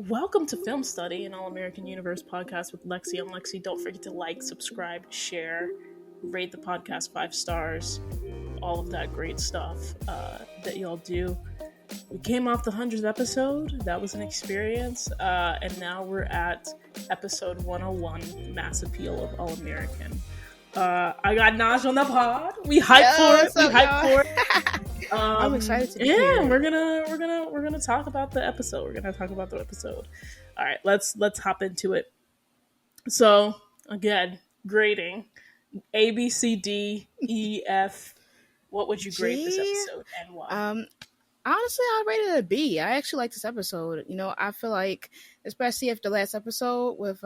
Welcome to Film Study, an All-American Universe podcast with Lexi. I'm Lexi. Don't forget to like, subscribe, share, rate the podcast 5 stars, all of that great stuff that y'all do. We came off the 100th episode. That was an experience. And now we're at episode 101, Mass Appeal of All-American. I got Naj on the pod. We hyped for it. We hyped for it. I'm excited to be here. We're gonna talk about the episode. All right, let's hop into it. So again, grading A, B, C, D, E, F. What would you grade this episode and why? Honestly, I rated it a B. I actually like this episode. You know, I feel like, especially after the last episode with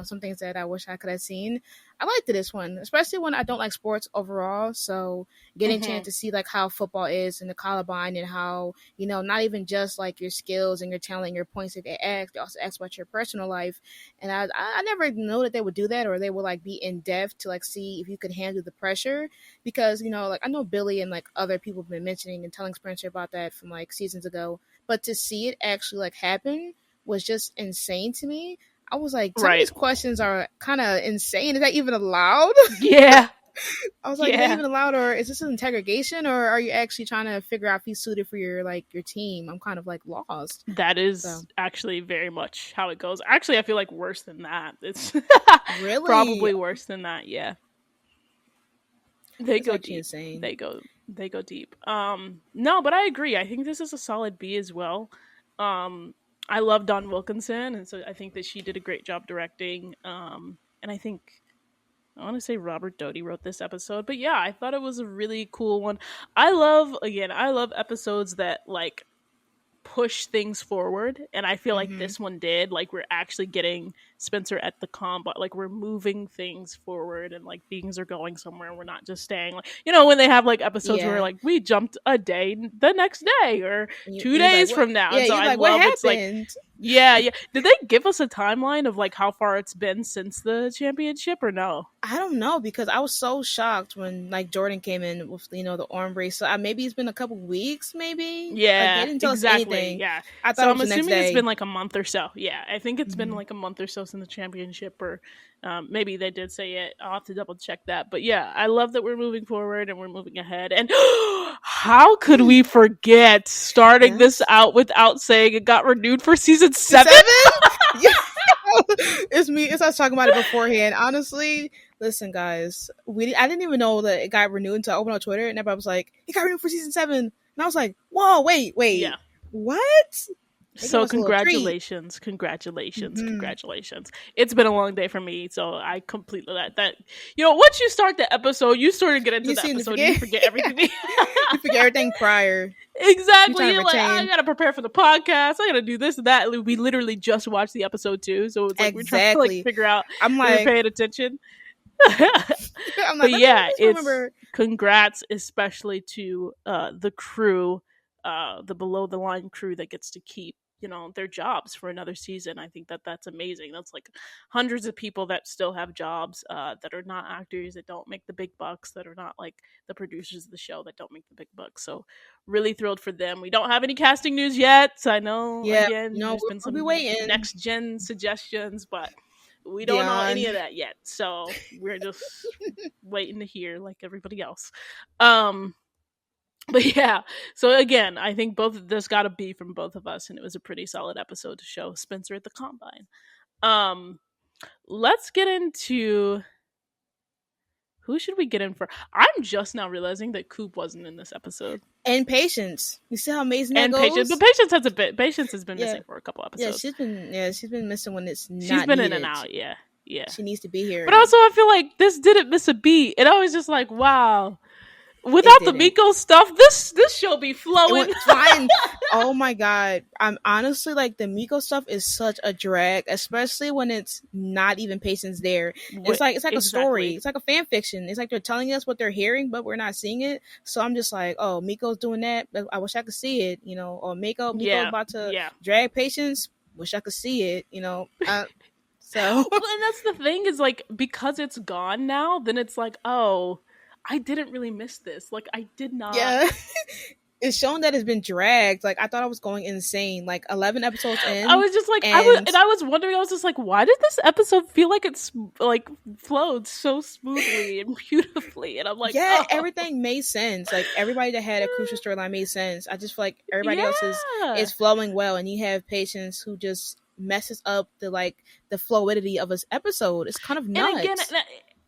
some things that I wish I could have seen. I liked this one, especially when I don't like sports overall. So getting a chance to see like how football is in the Columbine and how, not even just like your skills and your talent and your points that they also ask about your personal life. And I never know that they would do that, or they would like be in depth to like see if you could handle the pressure, because, like I know Billy and like other people have been mentioning and telling Spencer about that from like seasons ago, but to see it actually like happen was just insane to me. I was like, some of these questions are kind of insane. Is that even allowed? Yeah. I was like, is that even allowed, or is this an interrogation, or are you actually trying to figure out if he's suited for your team? I'm kind of like lost. That is actually very much how it goes. Actually, I feel like worse than that. It's really probably worse than that. Yeah. They go deep. Insane. They go deep. No, but I agree. I think this is a solid B as well. I love Dawn Wilkinson, and so I think that she did a great job directing. And I think, I want to say Robert Doty wrote this episode, but yeah, I thought it was a really cool one. I love episodes that like push things forward, and I feel like this one did. Like, we're actually getting Spencer at the combat, like we're moving things forward, and like things are going somewhere. We're not just staying like, when they have like episodes where like we jumped a day the next day or 2 days from now. Yeah, so I like, love what it's like yeah. Did they give us a timeline of like how far it's been since the championship or no? I don't know, because I was so shocked when like Jordan came in with the arm brace. So maybe it's been a couple weeks, maybe. Yeah, like, they didn't tell us anything. Yeah, I thought I'm assuming it's been like a month or so. Yeah, I think it's been like a month or so since the championship, or maybe they did say it. I'll have to double check that. But yeah, I love that we're moving forward and we're moving ahead. And how could we forget starting this out without saying it got renewed for season 7? Yeah. It's me. It's us talking about it beforehand. Honestly, listen, guys, I didn't even know that it got renewed until I opened on Twitter, and everybody was like, "It got renewed for season 7," and I was like, "Whoa, wait, yeah, what?" So congratulations. It's been a long day for me, so I completely that once you start the episode, you sort of get into the episode and you forget everything. You forget everything prior. Exactly. You're like, I gotta prepare for the podcast, I gotta do this and that. We literally just watched the episode 2, so it's like we're trying to like figure out if we're paying attention. I'm like, but yeah, it's congrats especially to the crew, the below the line crew that gets to keep their jobs for another season. I think that's amazing. That's like hundreds of people that still have jobs, that are not actors, that don't make the big bucks, that are not like the producers of the show, that don't make the big bucks. So really thrilled for them. We don't have any casting news yet, so I know there's been some next gen suggestions, but we don't know any of that yet, so we're just waiting to hear like everybody else. But yeah, so again, I think this got a B from both of us, and it was a pretty solid episode to show Spencer at the Combine. Let's get into who should we get in for? I'm just now realizing that Coop wasn't in this episode. And Patience, you see how amazing that goes. Patience, but Patience has been missing for a couple episodes. She's been missing when it's not. She's been needed. in and out. Yeah. She needs to be here. But also, I feel like this didn't miss a beat, and I was just like, wow. Without the Miko stuff, this show be flowing. It fine. Oh my god! I'm honestly like, the Miko stuff is such a drag, especially when it's not even Patience there. It's like a story. It's like a fan fiction. It's like they're telling us what they're hearing, but we're not seeing it. So I'm just like, oh, Miko's doing that. I wish I could see it. Or Miko about to drag Patience. Wish I could see it. So. Well, and that's the thing, is like, because it's gone now, then it's like, oh, I didn't really miss this. Like, I did not. Yeah. it's shown that it's been dragged. Like I thought I was going insane. Like 11 episodes I in, was just like, and I was wondering. I was just like, why did this episode feel like it's like flowed so smoothly and beautifully? And I'm like, yeah, oh, everything made sense. Like everybody that had a crucial storyline made sense. I just feel like everybody else yeah. is flowing well, and you have Patience who just messes up the fluidity of his episode. It's kind of And again, nuts.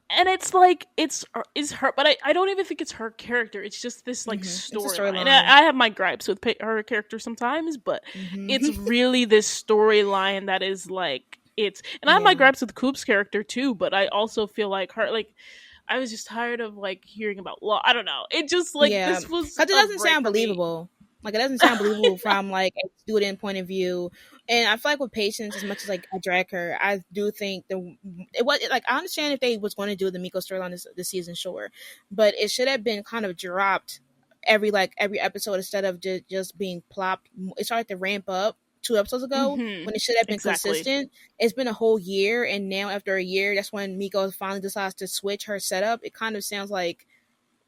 and it's like it's her, but I don't even think it's her character. It's just this like It's a storyline. And storyline. I have my gripes with her character sometimes, but it's Mm-hmm. really this storyline that is like it's. And I have my Yeah, gripes with Coop's character too, but I also feel like her like. I was just tired of like hearing about law. I don't know. It just like yeah, this was because it a doesn't break sound for me. believable. Like it doesn't sound believable from like a student point of view. And I feel like with Patience, as much as like I drag her, I do think it was like I understand if they was going to do the Miko storyline this season, sure, but it should have been kind of dropped every episode instead of just being plopped. It started to ramp up 2 episodes ago when it should have been Exactly. consistent. It's been a whole year, and now after a year, that's when Miko finally decides to switch her setup. It kind of sounds like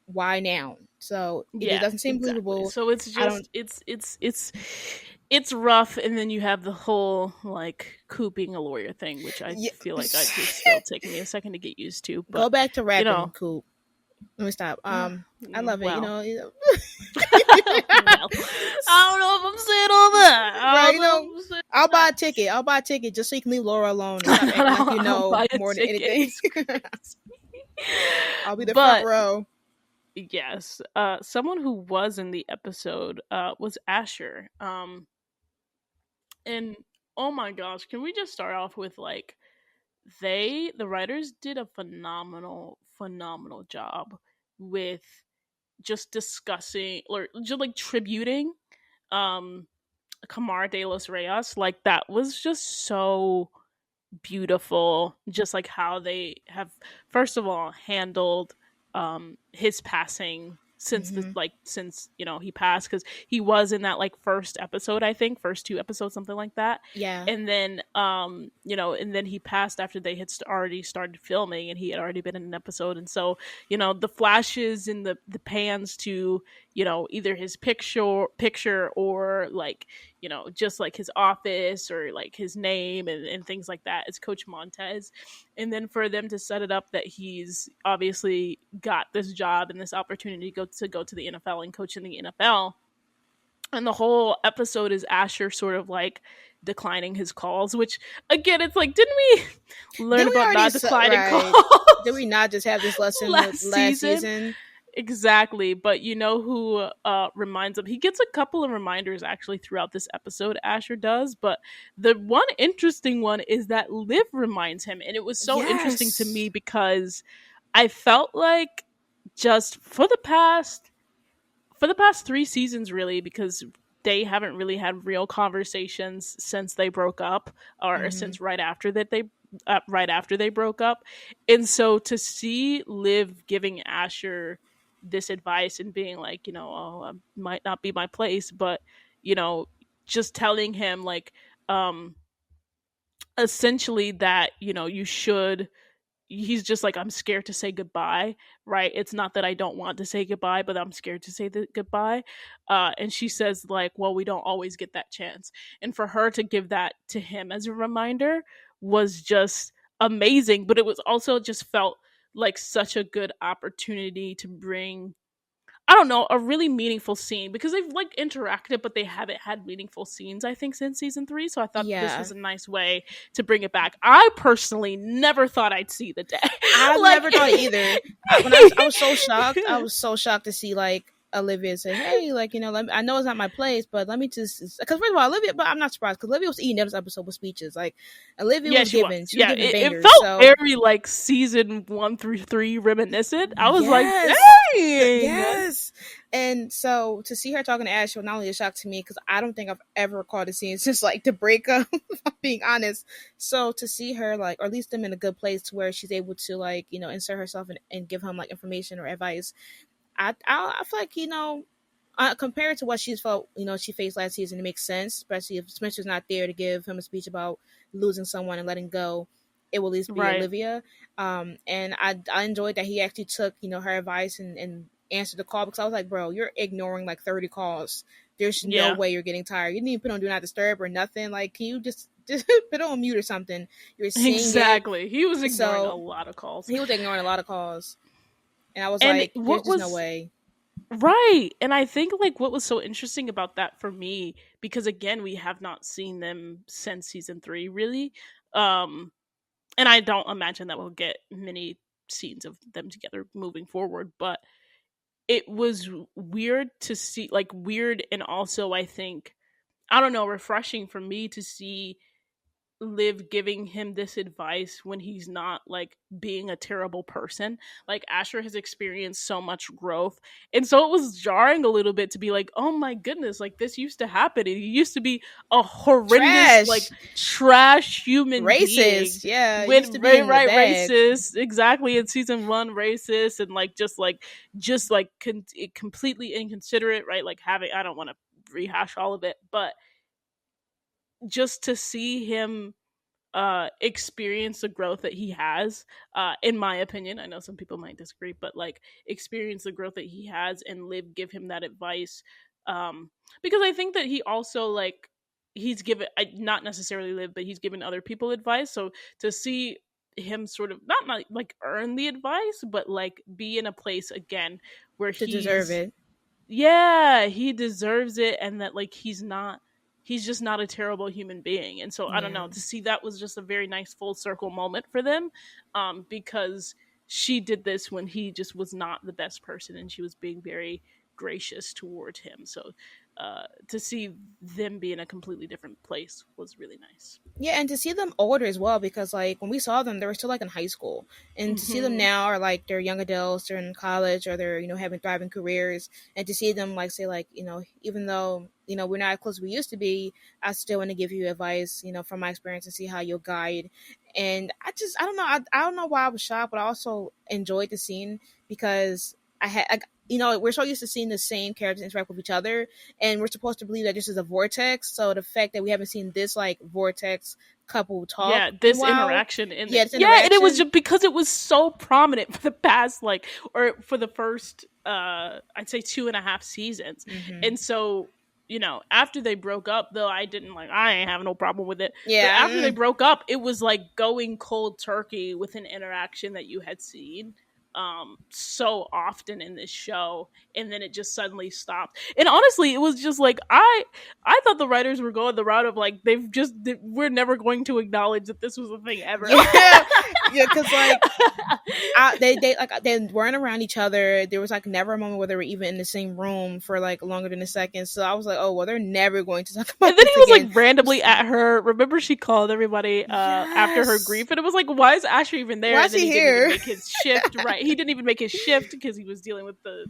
why now? So it just Yeah, doesn't seem exactly. believable. So it's I don't. just it's rough, and then you have the whole like Coop being a lawyer thing, which I Yeah. feel like it's still taking me a second to get used to. Go But back to you rapping, know, Coop. Let me stop. I love it. well, You well, I don't know if I'm saying all that. I right? don't know if I'm saying I'll buy that. a ticket. I'll buy a ticket just so you can leave Laura alone and stop acting like you I'll know buy a more than ticket. anything. It's crazy. I'll be the front But row. yes, someone who was in the episode was Asher. And oh my gosh, can we just start off with like the writers did a phenomenal job with just discussing or just like tributing um Kamar de los Reyes. Like that was just so beautiful, just like how they have first of all handled his passing since the Hmm. like since he passed, because he was in that like first episode, I think first 2 episodes, something like that. Yeah. And then and then he passed after they had already started filming, and he had already been in an episode. And so the flashes and the pans to either his picture or like just like his office or like his name and things like that as Coach Montes. And then for them to set it up that he's obviously got this job and this opportunity to go to the NFL and coach in the NFL. And the whole episode is Asher sort of like declining his calls, which again, it's like, didn't we learn Did we about already not declining right? calls Did we not just have this lesson last with last season? season? Exactly, but you know who reminds him? He gets a couple of reminders actually throughout this episode. Asher does, but the one interesting one is that Liv reminds him, and it was so interesting to me Yes. because I felt like just for the past 3 seasons, really, because they haven't really had real conversations since they broke up, or Hmm. since right after they broke up. And so to see Liv giving Asher this advice and being like, oh, might not be my place, but you know, just telling him like, um, essentially that you should he's just like, I'm scared to say goodbye, right? It's not that I don't want to say goodbye, but I'm scared to say the goodbye. And she says like, well, we don't always get that chance. And for her to give that to him as a reminder was just amazing. But it was also just felt like such a good opportunity to bring, I don't know, a really meaningful scene, because they've like interacted, but they haven't had meaningful scenes, I think, since season 3. So I thought this Yeah. was a nice way to bring it back. I personally never thought I'd see the day. I Like, never thought it either. I was so shocked. I was so shocked to see like Olivia say, "Hey, like I know it's not my place, but let me just." Because first of all, Olivia, but I'm not surprised because Olivia was eating this episode with speeches. Like Olivia yeah, was she was. giving, she was Yeah, giving it bangers. felt So very like season 1 through 3 reminiscent. I was like, yes, dang. yes. And so to see her talking to Ash was not only a shock to me because I don't think I've ever recalled a scene since like the breakup. If I'm being honest. So to see her like, or at least them in a good place to where she's able to like insert herself and give him like information or advice. I feel like compared to what she's felt she faced last season, it makes sense, especially if Spencer's not there to give him a speech about losing someone and letting go. It will at least be Right. Olivia. And I enjoyed that he actually took her advice and answer the call because I was like, bro, you're ignoring like 30 calls. There's no Yeah. way you're getting tired. You didn't even put on do not disturb or nothing. Like, can you just put it on mute or something? You're seeing it. Exactly. He was ignoring a So lot of calls. he was ignoring a lot of calls. And I was And like, there's what just no was way. right. And I think like what was so interesting about that for me, because again, we have not seen them since season 3 really. Um and I don't imagine that we'll get many scenes of them together moving forward, but it was weird to see, like weird, and also I think, I don't know, refreshing for me to see Liv giving him this advice when he's not like being a terrible person. Like Asher has experienced so much growth. And so it was jarring a little bit to be like, oh my goodness, like this used to happen. And he used to be a horrendous, like Trash. trash human being. Racist. Yeah. It With used to be very in the right bag. racist, exactly, in season 1 racist, and like completely inconsiderate, right? Like having, I don't want to rehash all of it, but just to see him experience the growth that he has, in my opinion, I know some people might disagree, but like experience the growth that he has and Liv give him that advice, because I think that he also like he's given, not necessarily Liv, but he's given other people advice. So to see him sort of not like earn the advice, but like be in a place again where To deserve he's, it. yeah, he deserves it, and that like he's just not a terrible human being. And so I don't Yeah. know, to see that was just a very nice full circle moment for them, because she did this when he just was not the best person, and she was being very gracious toward him. So to see them be in a completely different place was really nice. Yeah, and to see them older as well, because like when we saw them, they were still like in high school, and to see them Hmm. now are like they're young adults, they're in college, or they're having thriving careers, and to see them like say like even though we're not as close as we used to be, I still want to give you advice from my experience and see how you'll guide. And I don't know I don't know why I was shocked, but I also enjoyed the scene because I had like, we're so used to seeing the same characters interact with each other, and we're supposed to believe that this is a vortex. So the fact that we haven't seen this like vortex couple Yeah, talk in a this while, interaction in the, yeah, this yeah, and it was interaction, just because it was so prominent for the past, like, or for the first I'd say 2.5 seasons. hmm And so, after they broke up, though, I ain't having no problem with it, but yeah, after they broke up, it was like going cold turkey with an interaction that you had seen so often in this show, and then it just suddenly stopped. And honestly, it was just like I thought the writers were going the route of like we're never going to acknowledge that this was a thing ever. yeah, yeah, because like they weren't around each other. There was like never a moment where they were even in the same room for like longer than a second. So I was like, oh well, they're never going to talk And about then he this was like again. randomly at her. Remember, she called everybody after her Yes, grief, and it was like, why is Asher even there? why And is then he he didn't even here? make his shift. Right, he didn't even make his shift because he was dealing with I the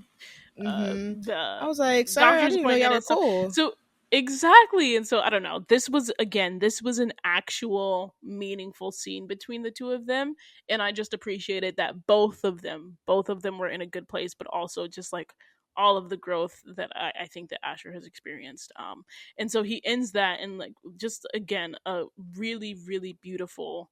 was like, sorry, I doctor's didn't even know y'all appointment were and stuff. cool. So exactly, and so I don't know. This was an actual meaningful scene between the two of them, and I just appreciated that both of them were in a good place, but also just like all of the growth that I think that Asher has experienced. And so he ends that in like just again a really really beautiful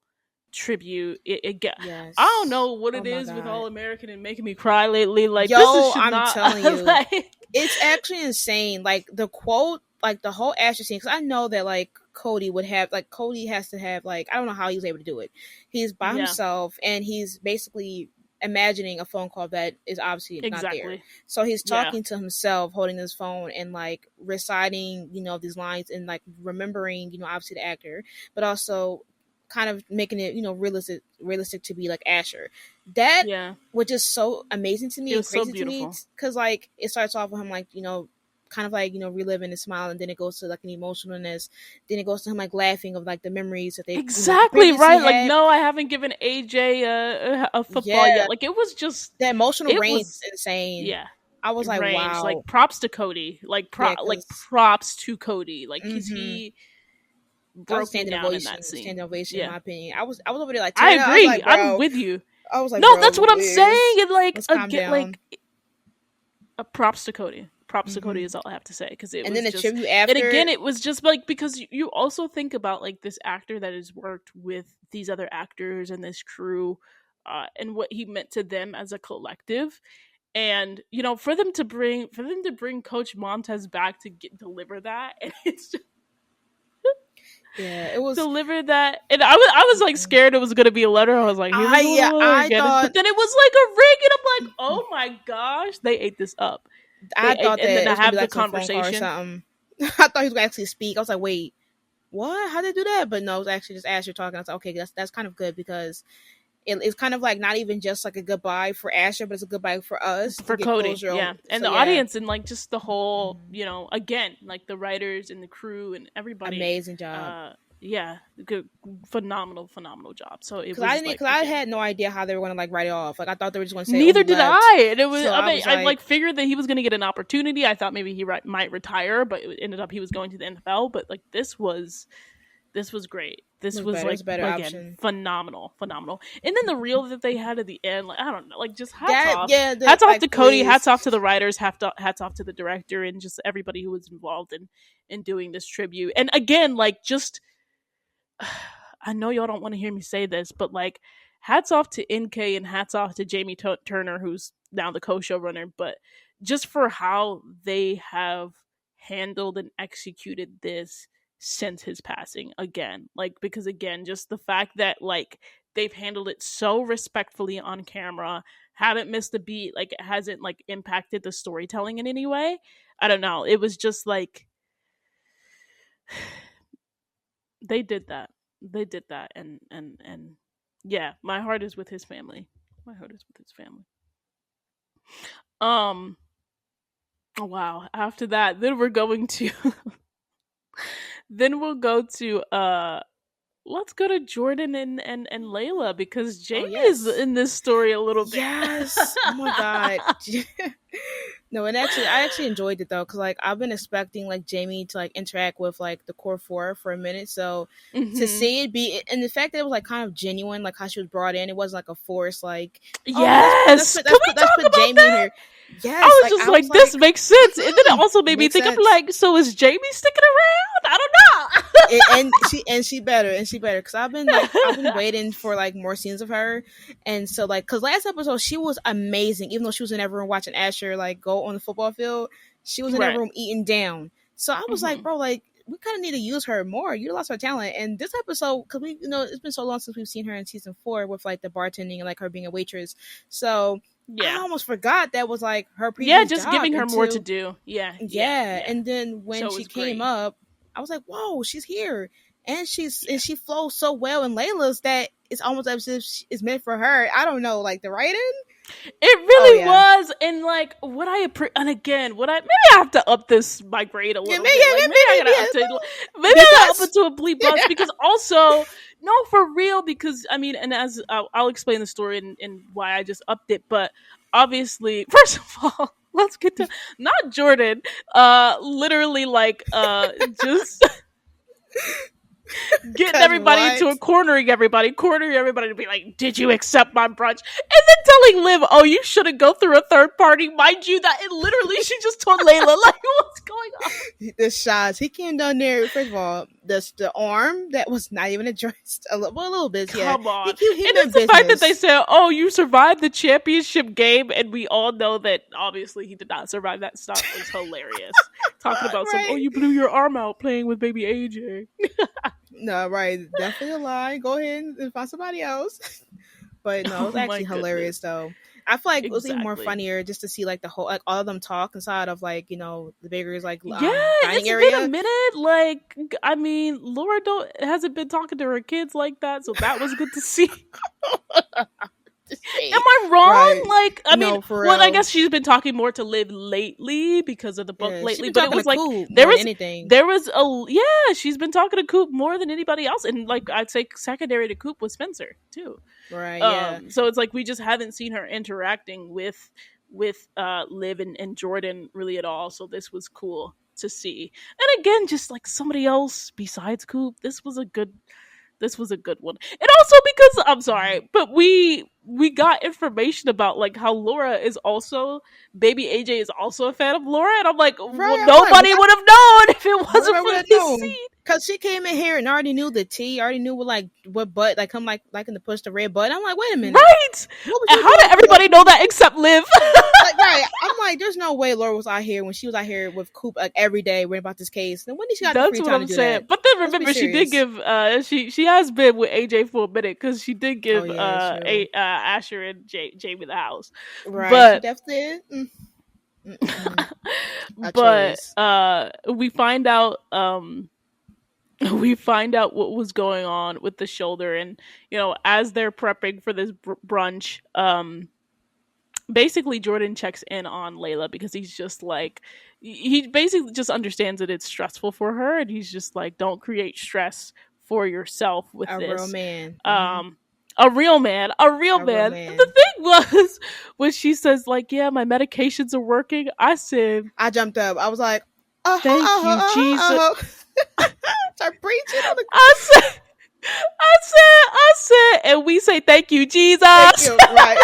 tribute. I don't Yes. know what Oh it my is with god. All American and making me cry lately. Like Yo, should I'm not telling you, like it's actually insane. Like the quote, like the whole Asher scene. Because I know that like Cody has to have like I don't know how he was able to do it. He's by yeah, himself and he's basically imagining a phone call that is obviously not there. exactly. So he's Yeah, talking to himself, holding his phone and like reciting, these lines and like remembering, obviously the actor, but also kind of making it, realistic to be like Asher. That yeah. which is so amazing to It me and was so crazy to me beautiful. because like it starts off with him like kind of like reliving the smile and then it goes to like an emotionalness, then it goes to him like laughing of like the memories that they Exactly previously right. Like, had. no, I haven't given AJ a football Yeah, yet. Like, it was just, the emotional it range was, is insane. yeah, I was like, range. Like, wow. props to Cody. Yeah, Like because props to Cody. Like, because mm-hmm. he That was a broke me down in that scene. standing ovation in Yeah, my opinion. I was over there like I tearing up. I was agree. like, I'm bro. with you. I was like, No, bro, that's what I'm saying. please, And like, let's calm again, down. like, props to Cody. Props to Cody hmm is all I have to say, because it And then was the just, tribute and again, after, it was just like, because you also think about like this actor that has worked with these other actors and this crew, and what he meant to them as a collective. And for them to bring Coach Montes back to deliver that, and it's just Yeah, it was. deliver that, and I was like scared it was gonna be a letter. I was like, here we go I again, thought but then it was like a ring, and I'm like, oh my gosh, they ate this up. They I ate, thought and then that it I was gonna be have the like a phone call or conversation. something. I thought he was gonna actually speak. I was like, wait, what? How did they do that? But no, it was actually just Asher talking. I was like, okay, that's kind of good because it's kind of like not even just like a goodbye for Asher, but it's a goodbye for us to For get Cody, closure. yeah, and So the yeah, audience, and like just the whole, again, like the writers and the crew and everybody, amazing job. uh yeah, good, phenomenal job. So it Because I was didn't, like, because I again, had no idea how they were gonna like write it off. Like I thought they were just gonna say, "Oh, neither he did left." I. And it was, So I I mean, was I like, like figured that he was going to get an opportunity. I thought maybe he might retire, but it ended up he was going to the NFL. But like this was great. "It This was was better. It like, was a better again, option." phenomenal. And then the reel that they had at the end, like, I don't know, like, just That yeah, the, hats off like to Cody, please, hats off to the writers, hats off to the director, and just everybody who was involved in doing this tribute. And again, like, just I know y'all don't want to hear me say this, but like, hats off to NK and hats off to Jaymee Turner, who's now the co-showrunner, but just for how they have handled and executed this since his passing, again, like, because again, just the fact that like they've handled it so respectfully on camera, haven't missed a beat, like it hasn't like impacted the storytelling in any way. I don't know, it was just like they did that. They did that, and yeah, my heart is with his family. My heart is with his family. Um. Wow. After that, then we're going to. Then we'll go to. Let's go to Jordan and Layla, because oh Jaymee is yes, in this story a little bit. yes. Oh my god. No, and actually, I actually enjoyed it though, because like I've been expecting like Jaymee to like interact with like the core four for a minute, so to Hmm. see it be, and the fact that it was like kind of genuine, like how she was brought in, it wasn't like a force, like oh Yes. Can we let's talk put about Jaymee in that? here. I Yes, was like just I was like, this like, makes sense, and then it also made me makes think. I'm sense. like, so is Jaymee sticking around? I don't know. And she better because I've been waiting for like more scenes of her, and so like because last episode she was amazing, even though she was in every room watching Asher like go on the football field, she was in every Right. room eating down. So I was like, Hmm. bro, like we kind of need to use her more, utilize her talent. And this episode, because we it's been so long since we've seen her in season 4 with like the bartending and like her being a waitress, so I Yeah. almost forgot that was like her Yeah, previous just job giving her more to until do. Yeah, yeah, yeah. yeah. And then when So it she was came great. up, I was like, whoa, she's here. And Yeah. she flows so well in Layla's that it's almost as if it's meant for her. I don't know, like the writing. It Oh really yeah, was, and like what and again, what I maybe I have to up this my grade a yeah, little bit. Like maybe I maybe gotta up yeah, to, maybe B I gotta up plus. it to a bleep plus, because also, no, for real, because I mean, and as I'll explain the story and why I just upped it, but obviously, first of all, let's get to not Jordan, literally like just getting Cause everybody what? into a cornering everybody to be like, "Did you accept my brunch?" And then telling Liv, "Oh, you shouldn't go through a third party." Mind you, that it literally she just told Layla, like, what's going on? The shots he came down there. First of all, the arm that was not even addressed. A little bit, yeah. Come on. He And meant it's the fact that they business. said, "Oh, you survived the championship game," and we all know that obviously he did not survive. That stuff was hilarious. Talking about some, "Oh, Right? you blew your arm out playing with baby AJ." No, right. Definitely a lie. Go ahead and find somebody else. But no, it Oh was my actually hilarious goodness. though. I feel like it was even more Exactly. funnier just to see like the whole like all of them talk inside of like the baker's like Yeah, dining it's been a area. minute. Like, I mean, Laura don't hasn't been talking to her kids like that, so that was good to see. Am I Right. wrong? Like, I mean, No, for well, I real. guess she's been talking more to Liv lately because of the book Yeah, she lately. been But it talking to was like Coop there more than was anything. there was a yeah, she's been talking to Coop more than anybody else, and like I'd say secondary to Coop was Spencer too. Right, yeah. So it's like we just haven't seen her interacting with Liv and Jordan really at all. So this was cool to see. And again, just like somebody else besides Coop, this was a good one. And also because I'm sorry, but we got information about like how Laura is also baby AJ is also a fan of Laura, and I'm like, well, Right, I'm like, nobody what? would have known if it wasn't Nobody for would have this scene. known. Cause she came in here and already knew the tea, already knew what butt like come like in the push the red button. I'm like, wait a minute, Right? what was And you how doing did before? everybody know that except Liv? Like, right? I'm like, there's no way Laura was out here when she was out here with Coop like every day reading about this case. Then when did she got the That's free what time to I'm do saying. that? But then Let's be remember, she did serious. give she has been with AJ for a minute because she did Oh give yeah, true. Asher and Jaymee the house. Right, she But definitely did. A but choice. we find out we find out what was going on with the shoulder, and as they're prepping for this brunch, basically Jordan checks in on Layla because he's just like, he basically just understands that it's stressful for her, and he's just like, don't create stress for yourself with A real this. man. um a real man, a real A real man. The man. thing was, when she says like, yeah, my medications are working, I said, I jumped up. I was like, thank you, Jesus. Start preaching on the. I said, and we say thank you, Thank Jesus. you. Right.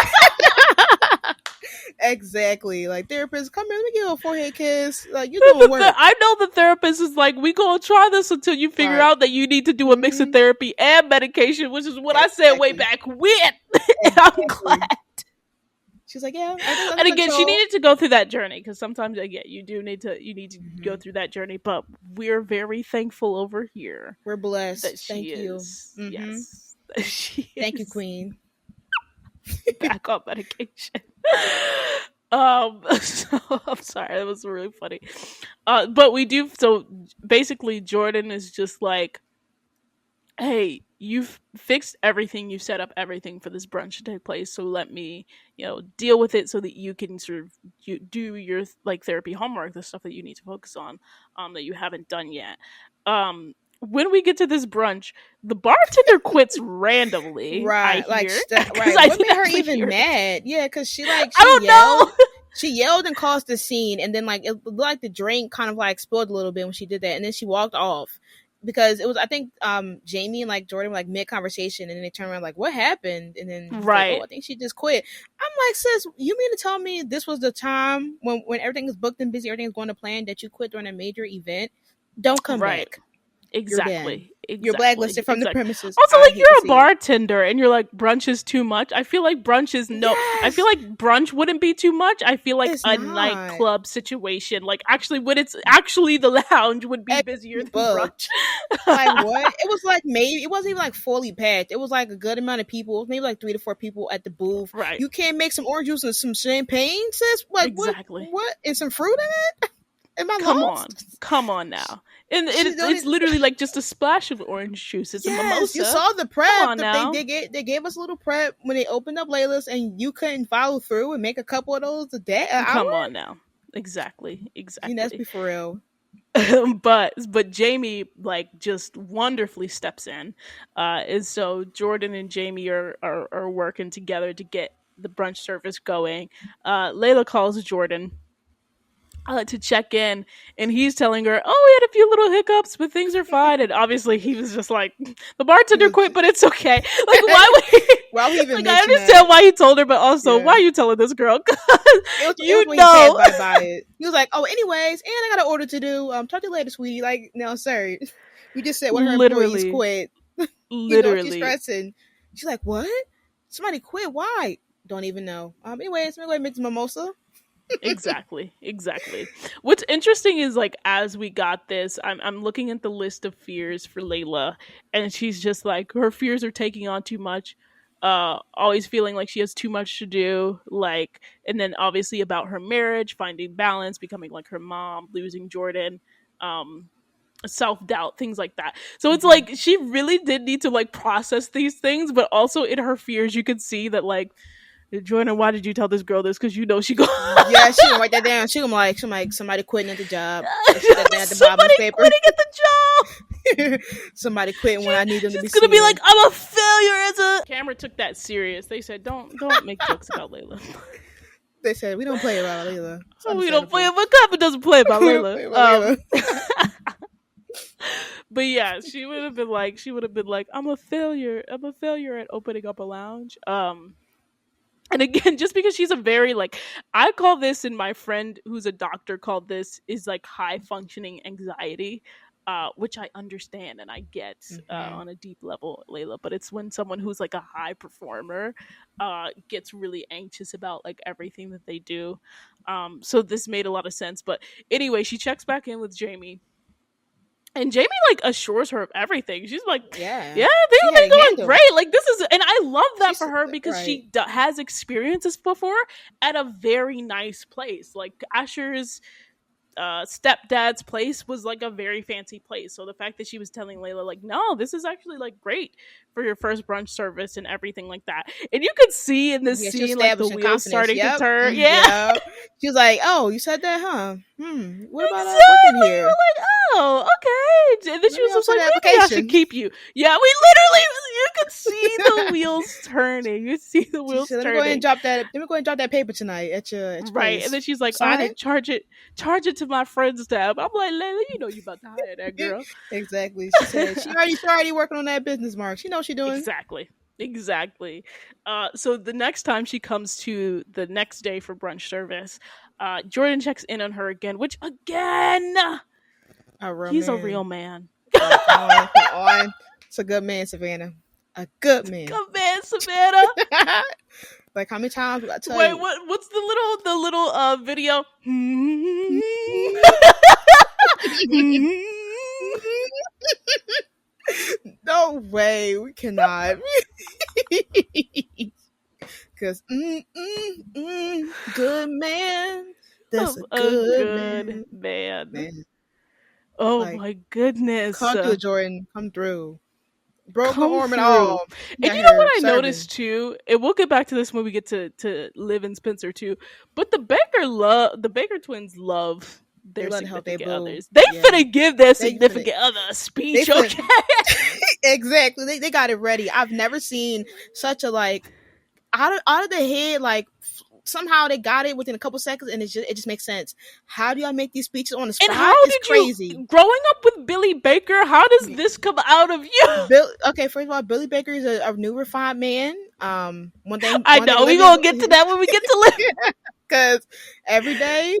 Exactly. Like therapist, come here. Let me give you a forehead kiss. Like you're doing work. I know the therapist is like, we gonna try this until you figure Right. out that you need to do a mix of therapy and medication, which is what I said way Exactly. back when. And I'm glad. Exactly. She's like, yeah, everything's under And again, she control. needed to go through that journey because sometimes, yeah, you need to go Mm-hmm. through that journey. But we're very thankful over here We're that blessed. she Thank you. is, Mm-hmm. yes, that she Thank you, is Queen. back on medication. So I'm sorry, that was really funny. But we do, so basically Jordan is just like, hey, you've fixed everything, you've set up everything for this brunch to take place, so let me, deal with it so that you can sort of do your like therapy homework, the stuff that you need to focus on, that you haven't done yet. When we get to this brunch, the bartender quits randomly, I Right. Like, hear, because right. I What didn't made her actually even hear it. mad? Yeah, because I she don't yelled. know. She yelled and caused the scene, and then like it looked like the drink kind of like spilled a little bit when she did that, and then she walked off because it was I think Jaymee and like Jordan were like mid conversation, and then they turned around like what happened, and then he's like, oh, Right, I think she just quit. I'm like, sis, you mean to tell me this was the time when everything is booked and busy, everything is going to plan, that you quit during a major event? Don't come right. back. You're done. Exactly. You're Exactly. blacklisted from the Exactly. premises. Also, I like, hate to you're a see it. bartender and you're like, brunch is too much. I feel like brunch is no. I feel Yes, like brunch wouldn't be too much. I feel like it's a not. nightclub situation, like actually when it's actually the lounge, would be busier than Booked. brunch. Like what? It was like maybe it wasn't even like fully packed. It was like a good amount of people. Maybe like 3 to 4 people at the booth. Right. You can't make some orange juice and some champagne, sis? Like what? Exactly. What? And some fruit in it? Am I Come on. lost? Come on now. And She don't it's even, literally like just a splash of orange juice. It's a yes, you mimosa. saw the Come prep. on now. They gave us a little prep when they opened up Layla's, and you couldn't follow through and make a couple of those a day, an hour. Come on now. Exactly. Let's Exactly. be for real. But Jaymee like just wonderfully steps in, and so Jordan and Jaymee are working together to get the brunch service going. Layla calls Jordan to check in, and he's telling her, "Oh, we had a few little hiccups, but things are fine." And obviously, he was just like, "The He bartender was, quit, but it's okay." Like, why would he? well, he even Like, I mentioned understand that. why he told her, but also, why Yeah. are you telling this girl? It was You when he passed know, by it. He was like, "Oh, anyways, and I got an order to do. Talk to you later, sweetie." Like, no, sir. We just said one of her employees literally, quit. She's literally. stressing. She's like, "What? Somebody quit? Why?" Don't even know. Anyways, I'm gonna go and make some mimosa. Exactly, exactly. What's interesting is like, as we got this, I'm looking at the list of fears for Layla, and she's just like, her fears are taking on too much, always feeling like she has too much to do, like, and then obviously about her marriage, finding balance, becoming like her mom, losing Jordan, um self-doubt, things like that. So it's Mm-hmm. like she really did need to like process these things, but also in her fears you could see that like, Jordan, why did you tell this girl this? Because you know she go. Yeah, she gonna write that down. She gonna like somebody quitting at the job. Let's put that down at the bottom of Somebody the paper. quitting at the job. Somebody quitting when I need them to be She's gonna be like, seen. I'm a failure as a camera took that serious. They said, don't make jokes about Layla. They said we don't play about Layla. It's We don't play understandable. about Kappa doesn't play about We don't play Layla. about Layla. But yeah, she would have been like, I'm a failure. I'm a failure at opening up a lounge. And again, just because she's a very like, I call this, and my friend who's a doctor called this, is like high functioning anxiety. which I understand and I get Mm-hmm. on a deep level, Layla. But it's when someone who's like a high performer gets really anxious about like everything that they do. So this made a lot of sense. But anyway, she checks back in with Jaymee, and Jaymee like assures her of everything. She's like, Yeah, "Yeah, she had they're a doing handle. great. Like this is," and I love that She's for her because right. she has experiences before at a very nice place. Like Asher's stepdad's place was like a very fancy place. So the fact that she was telling Layla like, no, this is actually like great for your first brunch service and everything like that. And you could see in this Yeah, she was scene like the establishing wheels confidence. starting to Yep. turn. Yeah. Yep. She was like, "Oh, you said that, huh? What about working Exactly. You here? were like, oh, okay. And then she Let me was help just send like, an maybe I should application." keep you. Yeah, we literally, you could see the wheels turning. You see the She wheels said, "Let me go ahead and turning. drop that. Let me go ahead and drop that paper tonight at your Right. And then place. she's like, all Sign right, charge it to my friend's tab. I'm like, Layla, you know you about to hire that it." girl. Exactly. She said she already working on that business, Mark. She knows what she doing. Exactly. Exactly. So the next time she comes to the next day for brunch service, Jordan checks in on her again, which again, A real he's a real man. man. Like, come on, come on. It's a good man, Savannah. A good man. Come man, Savannah. Like, how many times do I tell Wait, you? what's the little video? No way, we cannot. Because, good man. That's Of a a good good man. man. Man, Oh like, my goodness. come through, Jordan. Come through. Broken Come arm and through. all. And Got you know what here I serving. noticed too? And we'll get back to this when we get to Liv and Spencer too. But the Baker twins love They their love to help their significant boo. others. They Yeah. finna give their They finna, significant other a they speech, finna, okay? exactly. They got it ready. I've never seen such a, like, out of the head, like, somehow they got it within a couple seconds, and it just makes sense. How do y'all make these speeches on the And spot? how It's did you crazy. growing up with Billy Baker, how does this come out of you? Okay, first of all, Billy Baker is a new refined man. I One thing know we living, gonna get to that when we get to Liv. because every day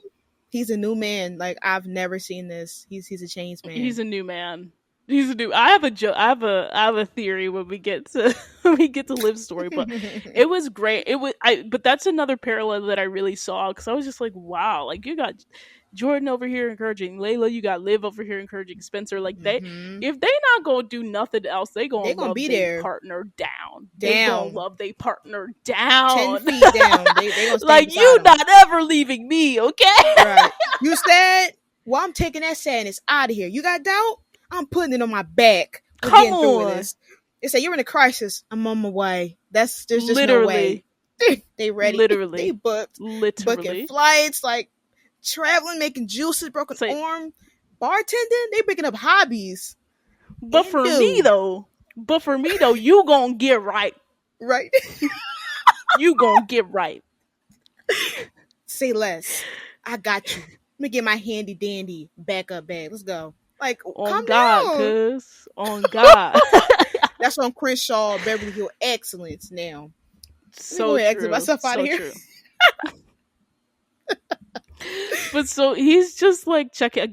he's a new man. Like, I've never seen this. He's a changed man. He's a new man. He's a new. I have a I have a theory when we get to when we get to Liv's story, but it was great. It was but that's another parallel that I really saw because I was just like, wow, like you got Jordan over here encouraging Layla, you got Liv over here encouraging Spencer. Like they, Hmm. if they not gonna do nothing else, they They're gonna gonna love be they there, partner down. They gonna down, love they partner 10 down. feet down. They gonna stand Like beside you him. not ever leaving me, okay? Right. You sad? Well, I'm taking that sadness out of here. You got doubt? I'm putting it on my back. We're Come getting through with on, this. They say you're in a crisis. I'm on my way. There's just no way. literally, They ready. They literally, booked, booking literally. flights, like traveling, making juices, broken Say, arm, bartending. They picking up hobbies. but And for me do though, you gonna get right. right. You gonna get right. Say less. I got you. Let me get my handy dandy backup bag. Let's go. Like, On calm God, down. cuz. On God. That's on Crenshaw, Beverly Hill Excellence now. Let me go So ahead and exit true. myself out of So here. true. But so he's just like checking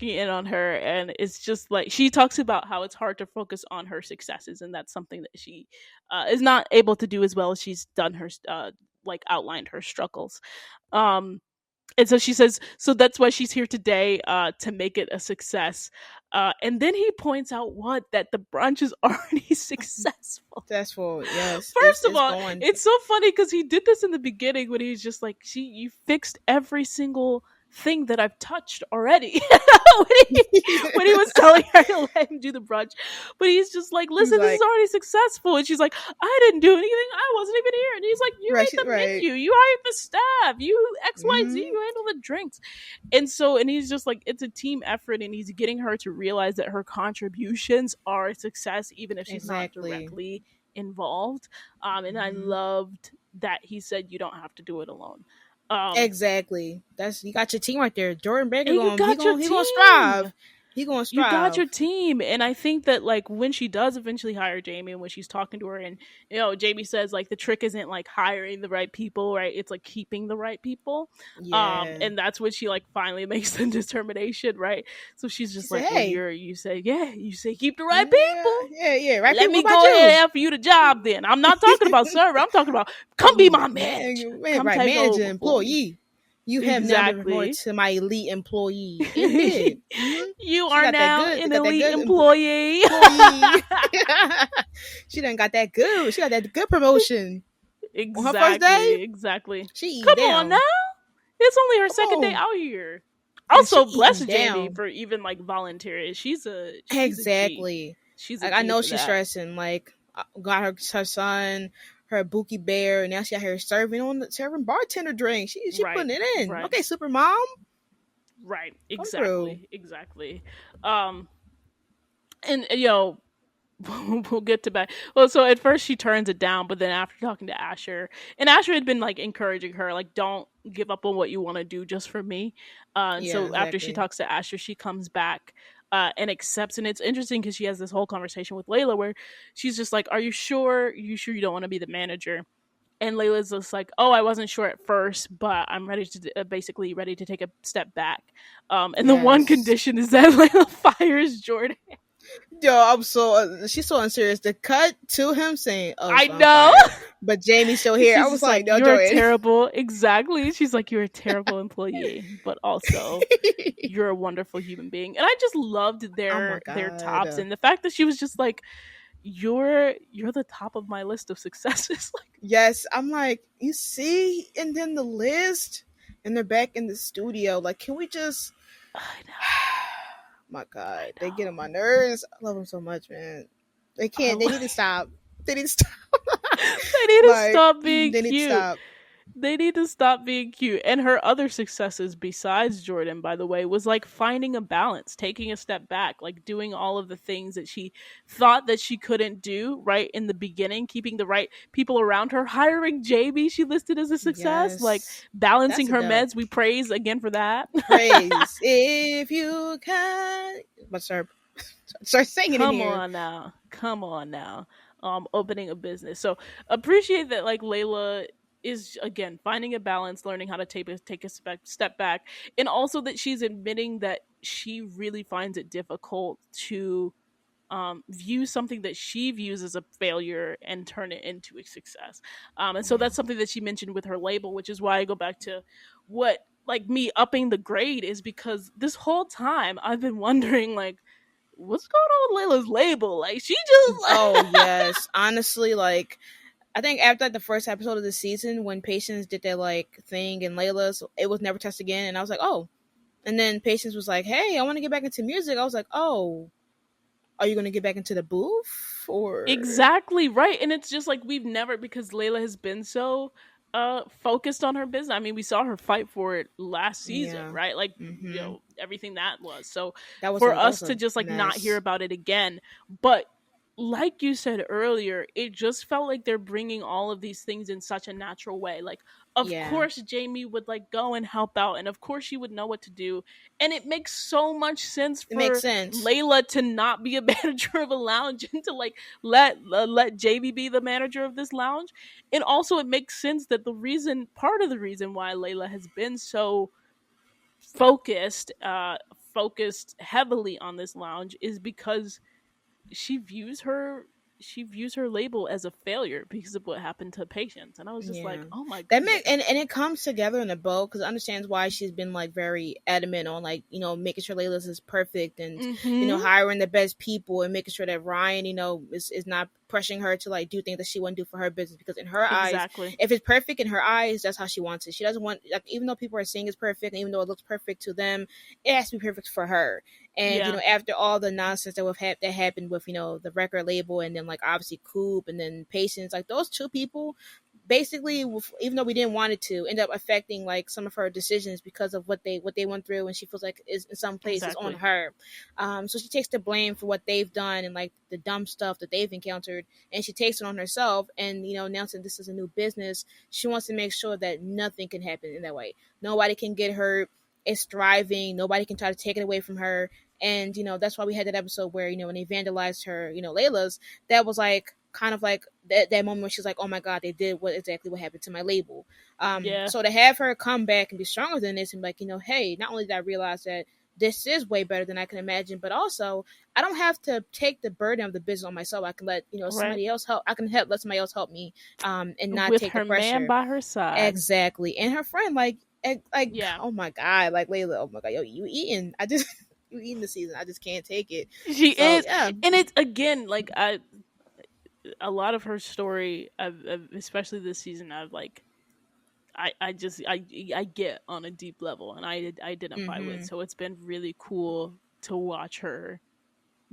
in on her, and it's just like she talks about how it's hard to focus on her successes, and that's something that she is not able to do as well as she's done her like outlined her struggles. Um, and so she says, so that's why she's here today, to make it a success. And then he points out that the brunch is already successful. Successful, yes. First of It's all, going. it's so funny because he did this in the beginning when he's just like, you fixed every single thing that I've touched already." When he was telling her to let him do the brunch. But he's just like, He's listen, this is like, already successful. And she's like, I didn't do anything. I wasn't even here. And he's like, you right, made the right. menu. You hired the staff. You XYZ. Mm-hmm. You handle the drinks. And he's just like, it's a team effort. And he's getting her to realize that her contributions are a success, even if she's not Exactly. directly involved. And I Mm-hmm. loved that he said, you don't have to do it alone. Um, Exactly. That's, you got your team right there. Jordan Baker and you going. got your He gonna strive. team. He gonna you got your strive. team. And I think that like when she does eventually hire Jaymee, and when she's talking to her, and Jaymee says like the trick isn't like hiring the right people, right? It's like keeping the right people. Yeah. And that's when she like finally makes the determination, right? So she's She just said, like, well, "Hey, you say keep the right yeah, people. yeah, yeah. Right Let people. What me about go ahead you?" and offer you the job then. I'm not talking about server. I'm talking about come be my manager. Come Right, take manager, over for me. employee. You have now been promoted Exactly. to my elite employee, and did. You She are got that now good. They an got that elite good employee. employee. She done got that good. She got that good promotion on her first day. Exactly. She eating Come on now. down. It's only her Come second day on, out here. and she Also, bless eating Jaymee down. for even like volunteering. She's a G. Exactly. She's a Like I G know for she's that. stressing. Like got her son, her Bookie Bear, and now she out here serving bartender drinks. She Right. putting it in. Right. Okay, super mom, Right. come through. Exactly. Um and we'll get to back. Well, so at first she turns it down, but then after talking to Asher, and Asher had been like encouraging her, like, don't give up on what you want to do just for me. And Yeah, so after she exactly. talks to Asher, she comes back and accepts. And it's interesting because she has this whole conversation with Layla where she's just like, are you sure? You sure you don't want to be the manager? And Layla's just like, oh, I wasn't sure at first, but I'm ready to basically ready to take a step back. And the one Yes. condition is that Layla fires Jordan. Yo, I'm so she's so unserious. The cut to him saying, "Oh, I so I'm know. fired," but Jamie's still here. I She's was just like, like, "No, you're a Jordan." terrible, exactly. She's like, you're a terrible employee, but also you're a wonderful human being. And I just loved Oh my their tops, god. and the fact that she was just like, you're the top of my list of successes. Like, Yes, I'm like, you see, and then the list, and they're back in the studio. Like, can we just? I know, My I God, they get on know. my nerves. I love them so much, man. They I can't. They lo- need to stop. They need to stop. they need to Like, stop being they need to cute. stop. They need to stop being cute. And her other successes besides Jordan, by the way, was like finding a balance, taking a step back, like doing all of the things that she thought that she couldn't do right in the beginning, keeping the right people around her, hiring JB, she listed as a success, like Yes, balancing that's a her dub. meds. We praise again for that. Praise if you can. But start singing in Come here. on now. Come on now. Opening a business. So appreciate that like Layla is again finding a balance, learning how to take a step back, and also that she's admitting that she really finds it difficult to view something that she views as a failure and turn it into a success. And so Yeah. that's something that she mentioned with her label, which is why I go back to what like me upping the grade is, because this whole time I've been wondering like what's going on with Layla's label? Like she just Oh yes, honestly, like I think after like, the first episode of the season, when Patience did that like thing and Layla's, it was never touched again, and I was like, oh. And then Patience was like, hey, I want to get back into music. I was like, oh, are you going to get back into the booth or? exactly right. And it's just like we've never, because Layla has been so focused on her business. I mean, we saw her fight for it last season, Yeah. right? Like, Mm-hmm. everything that was. So That was for a us to just like not hear mess. about it again, but like you said earlier, it just felt like they're bringing all of these things in such a natural way. Like, of Yeah, course, Jaymee would like go and help out, and of course, she would know what to do. And it makes so much sense it makes for sense. Layla to not be a manager of a lounge and to like let Jaymee be the manager of this lounge. And also, it makes sense that part of the reason why Layla has been so focused, focused heavily on this lounge is because she views her she views her label as a failure because of what happened to Patience. And I was just Yeah, like, oh my that make goodness. and it comes together in a bow because it understands why she's been like very adamant on like making sure Layla's is perfect and Mm-hmm. hiring the best people and making sure that Ryan is not pressuring her to like do things that she wouldn't do for her business because in her eyes, Exactly. if it's perfect in her eyes, that's how she wants it. She doesn't want like even though people are saying it's perfect and even though it looks perfect to them, it has to be perfect for her. And Yeah, after all the nonsense that happened with the record label and then like obviously Coop and then Patience, like those two people basically, even though we didn't want it to, end up affecting like some of her decisions because of what they went through, and she feels like is in some places on exactly. her. So she takes the blame for what they've done and like the dumb stuff that they've encountered, and she takes it on herself. And now since this is a new business, she wants to make sure that nothing can happen in that way. Nobody can get hurt. It's thriving. Nobody can try to take it away from her. And that's why we had that episode where when they vandalized her, Layla's, that was like kind of like that moment where she's like, oh my god, they did exactly what happened to my label. Yeah. So to have her come back and be stronger than this and be like, hey, not only did I realize that this is way better than I can imagine, but also I don't have to take the burden of the business on myself. I can let Right. somebody else help. I can let somebody else help me, and not With take the her man pressure. by her side. Exactly, and her friend, like, Yeah. oh my god, like Layla, oh my god, yo, you eating? I just you eating the season. I just can't take it. She So is, yeah. and it's again like a lot of her story, especially this season, I've like I get on a deep level, and I identify with. Mm-hmm. So it's been really cool to watch her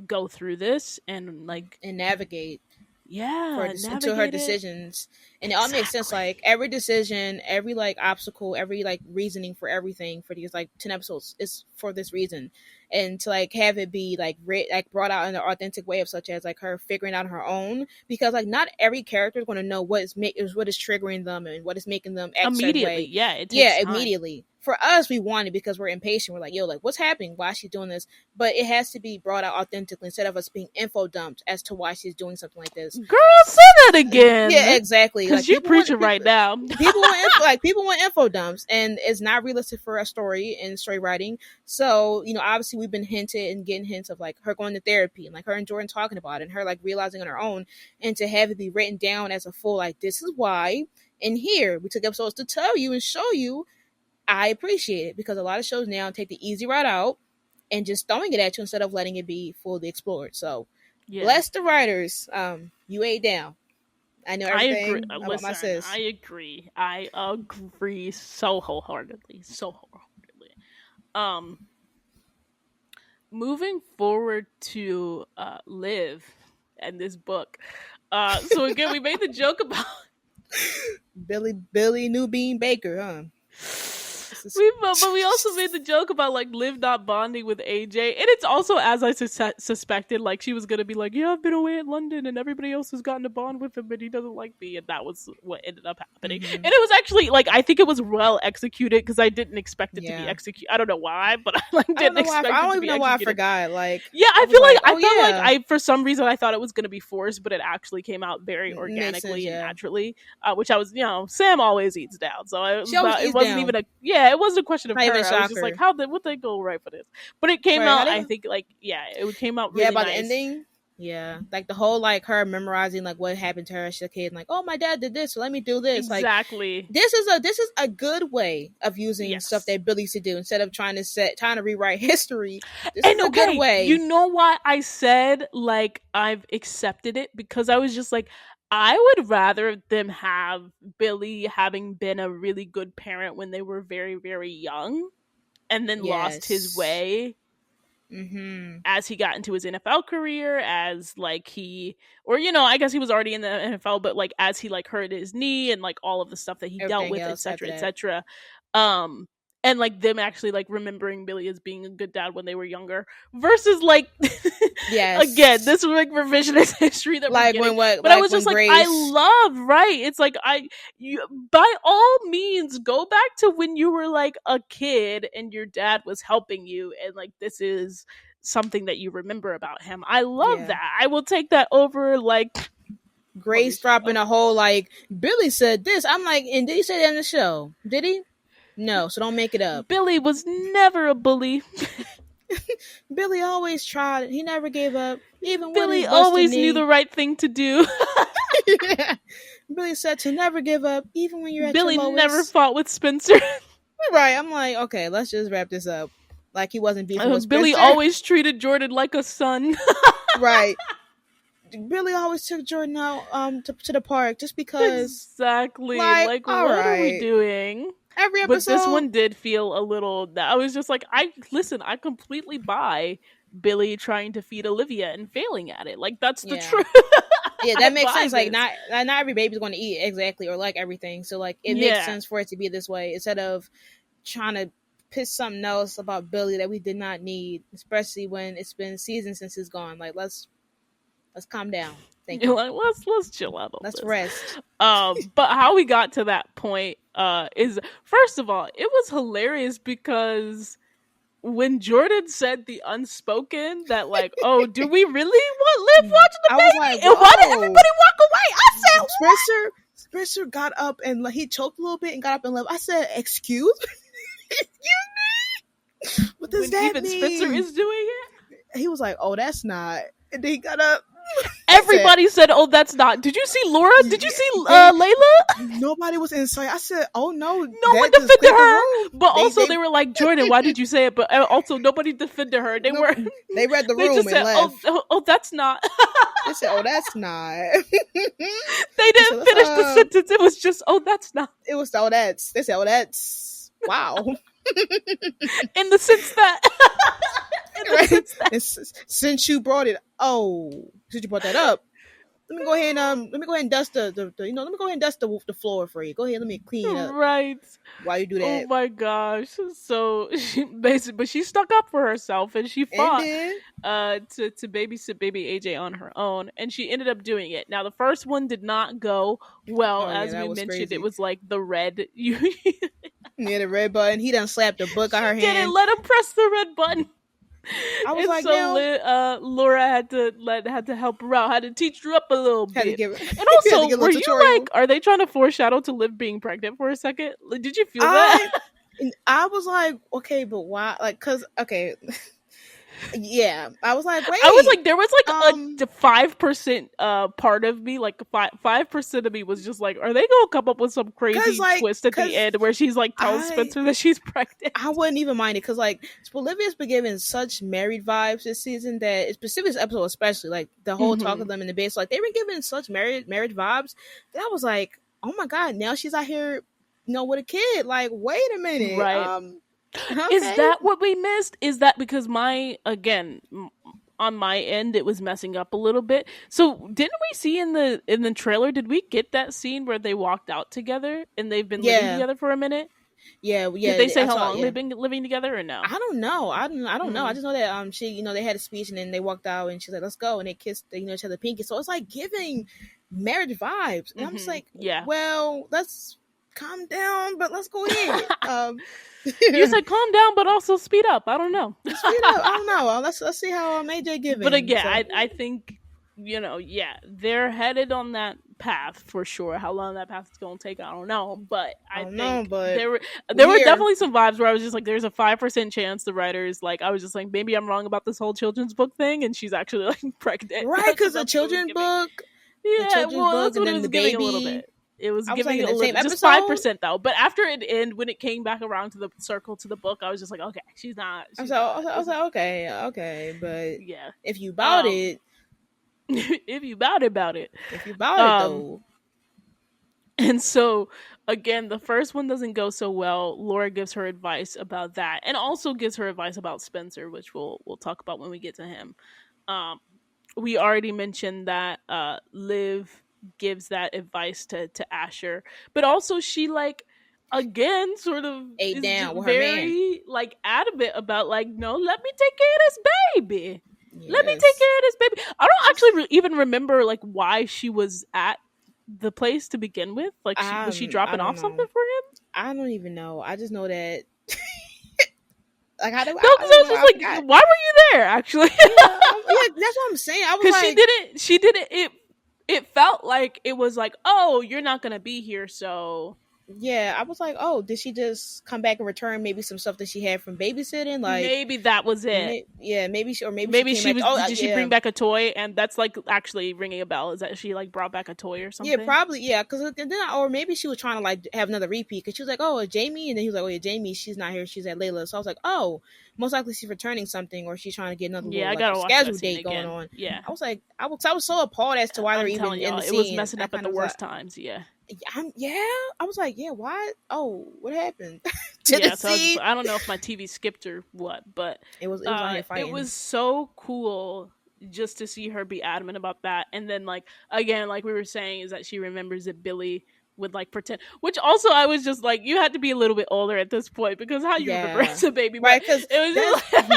go through this and like, And navigate yeah, to her navigate it. decisions, and it all makes sense. Exactly. Like every decision, every like obstacle, every like reasoning for everything for these like 10 episodes is for this reason. And to like have it be like like brought out in an authentic way of such as like her figuring out her own, because like not every character is going to know what is triggering them and what is making them act a certain Immediately, way. yeah, it takes Yeah, time. immediately. For us, we want it because we're impatient. We're like, yo, like, what's happening? Why is she doing this? But it has to be brought out authentically instead of us being info dumped as to why she's doing something like this. Girl, say that Yeah, again, exactly. because Like you preaching right now. people want info dumps, and it's not realistic for a story and story writing. So obviously we've been hinted and getting hints of like her going to therapy and like her and Jordan talking about it and her like realizing on her own, and to have it be written down as a full like this is why. And here we took episodes to tell you and show you. I appreciate it because a lot of shows now take the easy route out and just throwing it at you instead of letting it be fully explored. So Yeah, bless the writers. You ate down. I know I agree. everything about my Listen, sis. I agree. I agree so wholeheartedly. So wholeheartedly. Um, moving forward to Liv and this book. So again, we made the joke about Billy New Bean Baker, huh? but we also made the joke about like Liv not bonding with AJ, and it's also as I suspected, like she was gonna be like, yeah, I've been away in London, and everybody else has gotten to bond with him, but he doesn't like me, and that was what ended up happening. Mm-hmm. And it was actually like I think it was well executed because I didn't expect it to be Yeah. executed. I don't know why, but I like I don't didn't know why. expect I it don't to even be know why I executed. forgot. Like, Yeah, I was like, I oh felt like yeah, I for some reason I thought it was going to be forced, but it actually came out very makes sense. organically and Yeah, naturally, which I was, Sam always eats down, so she always it eats wasn't even down. it wasn't a question of Not even her. a I was just like, shocker. how did what they go right for this? But it came Right? How out, they? I think, like it came out Yeah, really about the nice. ending. Yeah, like the whole like her memorizing like what happened to her as a kid, and like, oh, my dad did this, so let me do this. Like, Exactly. this is a good way of using stuff Yes. that Billy used to do instead of trying to rewrite history. This is And a good okay, you way. know why I said like I've accepted it, because I was just like I would rather them have Billy having been a really good parent when they were very very young and then lost his Yes. way Mm-hmm. as he got into his NFL career, as like he, or I guess he was already in the NFL, but like as he like hurt his knee and like all of the stuff that he dealt Everything with, else after etc., that. etc. Um, and like them actually like remembering Billy as being a good dad when they were younger, versus like again, Yes. this was like revisionist history that we're Like getting. when what But I like was when just like, I Grace. love, right? It's like you by all means go back to when you were like a kid and your dad was helping you, and like this is something that you remember about him. I love Yeah. that. I will take that over like Grace rubbish. dropping a whole like Billy said this. I'm like, and did he say that in the show? Did he? No, so don't make it up. Billy was never a bully. Billy always tried. He never gave up, even with Billy his busted always knew the knee. right thing to do. Billy said to never give up, even when you're at your Billy never lowest. fought with Spencer. Right. I'm like, okay, let's just wrap this up. Like he wasn't beefing with Billy Spencer. always treated Jordan like a son. Right. Billy always took Jordan out to the park just because. Exactly. Like, Like, all what are we right. doing? Every But this episode. one did feel a little. I was just like, I completely buy Billy trying to feed Olivia and failing at it. Like, that's the Yeah. truth. Yeah, I that makes buy sense. Like this. not every baby's going to eat exactly or like everything. So like it makes Yeah. sense for it to be this way instead of trying to piss something else about Billy that we did not need, especially when it's been seasons since he's gone. Like let's calm down. Thank You're you. like, let's chill out on Let's this. rest. But how we got to that point is, first of all, it was hilarious because when Jordan said the unspoken that like, oh, do we really want Liv watching the I was like, baby? And why did whoa. everybody walk away? I said, what? Spencer got up and he choked a little bit and got up and left. I said, excuse me? Excuse me? What does When that even mean? Spencer is doing it? He was like, oh, that's not. And then he got up. Everybody said, oh, that's not. Did you see Laura? Did you see Layla? Nobody was inside. I said, oh, no. No one defended her. But also they were like, Jordan, why did you say it? But also nobody defended her. They were. They read the room they just and said, left. Oh, that's not. They said, oh, that's not. They didn't finish the sentence. It was just, oh, that's not. It was, oh, that's. They said, oh, that's. Wow. In the sense that. Since you brought it, since you brought that up, let me go ahead and dust the let me go ahead and dust the floor for you. Go ahead, let me clean it up. Right. While you do that. Oh my gosh. So she basically, but she stuck up for herself and she fought to babysit baby AJ on her own, and she ended up doing it. Now the first one did not go well, as we mentioned. Crazy. It was like the red the red button. He done slapped the book out her hand. Didn't let him press the red button. I was like, so Laura had to help her out, had to teach her up a little bit. And also, were you like, are they trying to foreshadow to Liv being pregnant for a second? Like, did you feel that? I was like, okay, but why? Like, cause okay. Yeah, I was like, wait. I was like, there was like a 5% part of me, like 5% of me was just like, are they gonna come up with some crazy twist at the end where she's like tells Spencer that she's pregnant? I wouldn't even mind it because like Olivia's been giving such married vibes this season that specific episode especially like the whole talk of them in the base, like they've been giving such marriage vibes that I was like, oh my god, now she's out here, with a kid. Like, wait a minute, right? Okay. Is that what we missed? Is that because on my end it was messing up a little bit? So didn't we see in the trailer? Did we get that scene where they walked out together and they've been living together for a minute? Yeah. Did they say how long they've been living together or no? I don't know. I don't know. I just know that she they had a speech and then they walked out and she's like, let's go, and they kissed each other pinky. So it's like giving marriage vibes, and I'm just like, well, let's calm down, but let's go ahead. You said calm down, but also speed up. I don't know. Speed up. I don't know. Let's see how AJ giving. But again, I think they're headed on that path for sure. How long that path is going to take, I don't know. But I think there were definitely some vibes where I was just like, there's a 5% chance the writers, like, I was just like, maybe I'm wrong about this whole children's book thing, and she's actually like pregnant, right? Because the children's book, that's what it was giving a little bit. It was giving a little, just 5% though. But after it ended, when it came back around to the circle to the book, I was just like, okay, she's not. I was like, okay, but yeah, if you bought it, if you bought it, though. And so again, the first one doesn't go so well. Laura gives her advice about that, and also gives her advice about Spencer, which we'll talk about when we get to him. We already mentioned that Liv gives that advice to Asher, but also she like again sort of ate down with very her man. Like adamant about like, no, let me take care of this baby. Yes. Let me take care of this baby. I don't actually even remember like why she was at the place to begin with. Like, was she dropping off something for him? I don't even know. I just know that. Like, how do no, because I was just like, why were you there? Actually, that's what I'm saying. I was like, she didn't. It felt like it was like, oh, you're not gonna be here, so yeah. I was like, oh, did she just come back and return maybe some stuff that she had from babysitting? Like, maybe that was it. Maybe she she was. Did she bring back a toy? And that's like actually ringing a bell. Is that she like brought back a toy or something? Yeah, probably. Yeah, because then or maybe she was trying to like have another repeat because she was like, oh, Jaymee, and then he was like, oh yeah, Jaymee, she's not here. She's at Layla. So I was like, oh, most likely she's returning something or she's trying to get another schedule date going on. Yeah, I was like, I was so appalled as to why they're even in the scene. It was messing up at the worst times. Yeah. I was like, yeah, why? Oh, what happened? So I don't know if my TV skipped or what, but it was on here fighting. It was so cool just to see her be adamant about that. And then like again, like we were saying, is that she remembers that Billy would like pretend, which also I was just like, you had to be a little bit older at this point because how you remember as a baby, right? Because it was just like,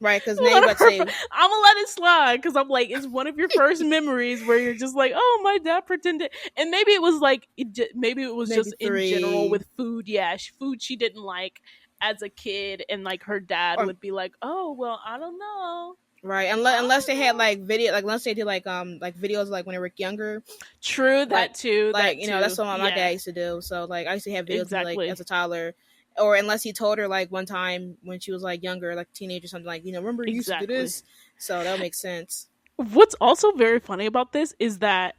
right? Because now you say, I'm gonna let it slide because I'm like, it's one of your first memories where you're just like, oh, my dad pretended, and maybe it was like, maybe it was just 3. In general with food, food she didn't like as a kid, and like her dad Or would be like, "Oh, well, I don't know, right, I unless they don't had know." like video, like unless they did like videos like when they were younger, True, like that too. That that's too. what my dad Yeah, used to do. So like I used to have videos of me like as exactly, a toddler, or unless he told her like one time when she was like younger, like teenage or something, like remember you used to do exactly. this. So that would make sense. What's also very funny about this is that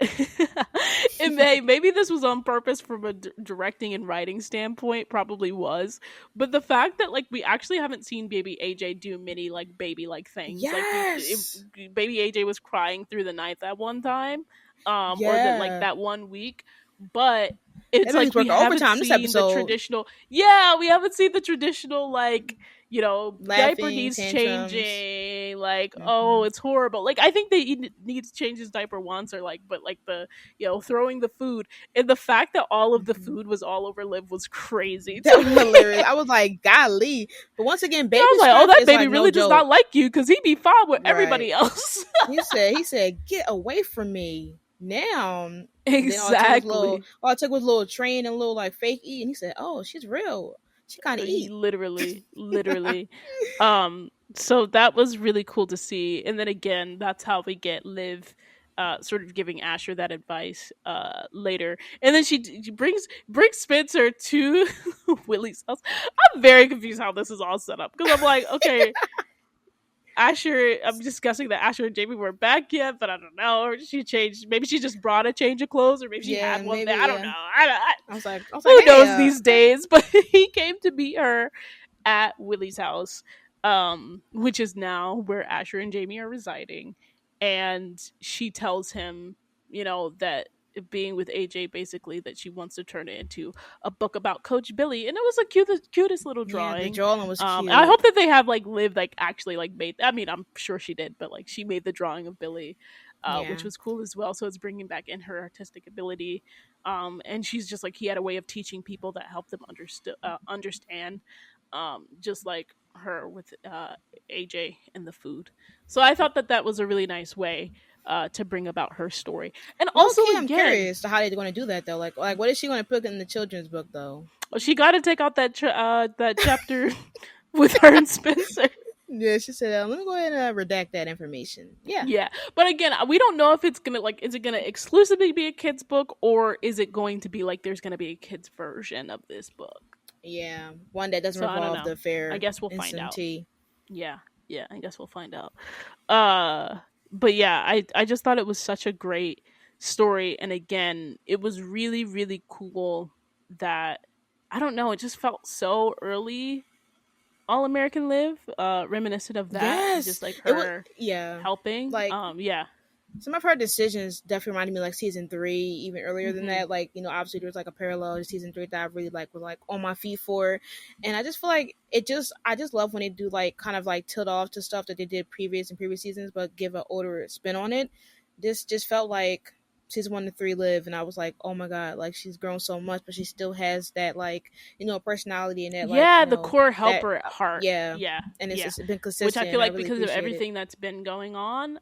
maybe this was on purpose from a directing and writing standpoint, probably was, but the fact that like we actually haven't seen baby AJ do many like baby like things, like Yes. baby AJ was crying through the night that one time, or that like Yeah. that one week, but That it's baby's like we working haven't overtime this seen the episode. traditional, yeah, we haven't seen the traditional like, diaper Laughing, needs tantrums. changing, like, oh, Hmm. it's horrible. Like, I think they need to change his diaper once, or like, but like the, throwing the food, and the fact that all of the Hmm. food was all over Liv was crazy That to was me. hilarious. I was like, golly. But once again, I baby was like, oh, strength that is baby like no really does not joke. like you because he be fine with Right. everybody else. He said, get away from me now. And then Exactly. all it took was a little train and a little like fake E, and he said, oh, she's real. She kind of eat. Literally. So that was really cool to see. And then again, that's how we get Liv sort of giving Asher that advice later. And then she brings Spencer to Willie's house. I'm very confused how this is all set up, because I'm like, okay, Asher, I'm discussing that Asher and Jaymee weren't back yet, but I don't know. Or she changed. Maybe she just brought a change of clothes, or maybe she Yeah, had one maybe. there. I don't Yeah. know. I was like, Who hey, knows these days? But he came to meet her at Willie's house, which is now where Asher and Jaymee are residing. And she tells him, that being with AJ, basically that she wants to turn it into a book about Coach Billy. And it was a cutest little yeah, the drawing. drawing was I cute. hope that they have like Liv like actually like made. I mean, I'm sure she did, but like she made the drawing of Billy, which Yeah. was cool as well. So it's bringing back in her artistic ability. And she's just like, he had a way of teaching people that helped them understand, just like her with AJ and the food. So I thought that that was a really nice way to bring about her story. And Low also, key, I'm again, curious to how they're going to do that though. Like what is she going to put in the children's book though? she got to take out that chapter with her and Spencer. Yeah, she said, "Let me go ahead and redact that information." Yeah, Yeah, but again, we don't know if it's gonna like, is it gonna exclusively be a kids book, or is it going to be like there's gonna be a kids version of this book? yeah, one that doesn't So I don't revolve know. the I affair guess we'll find instant out. tea. Yeah, yeah, I guess we'll find out. Uh, but yeah, I just thought it was such a great story, and again, it was really cool that, I don't know, it just felt so early. All American Live, reminiscent of that, Yes, just like it was. her Yeah, helping. like Yeah. some of her decisions definitely reminded me like season 3, even earlier than Hmm. that. Like obviously there was like a parallel to season 3 that I really like was like on my feet for, and I just feel like I just love when they do like kind of like tilt off to stuff that they did in previous seasons, but give an older spin on it. This just felt like season 1 to 3 Live, and I was like, oh my god, like she's grown so much, but she still has that like personality and that like Yeah, the core that helper at heart. yeah, Yeah, and yeah. it's been Which I consistent, feel and I like really because of appreciate it. everything that's been going on,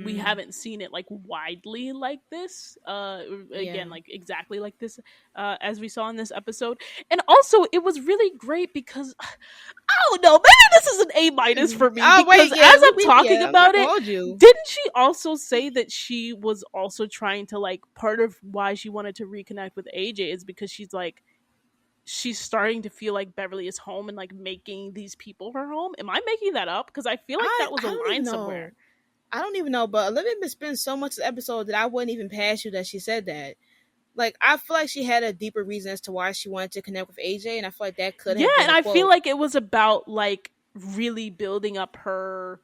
we Hmm. haven't seen it like widely like this. Yeah. Again, like exactly like this, as we saw in this episode. And also, it was really great because I don't know, maybe this is an A- for me, Oh because wait, yeah, as I'm talking yeah, I'm not about gonna it, hold you. didn't she also say that she was also trying to like, part of why she wanted to reconnect with AJ is because she's like, she's starting to feel like Beverly is home and like making these people her home. Am I making that up? Because I feel like that was I a don't even line somewhere. know. I don't even know, but Olivia spent so much of the episode that I wouldn't even pass you that she said that. Like I feel like she had a deeper reason as to why she wanted to connect with AJ, and I feel like that could Yeah, have been and a I feel quote. like it was about like really building up her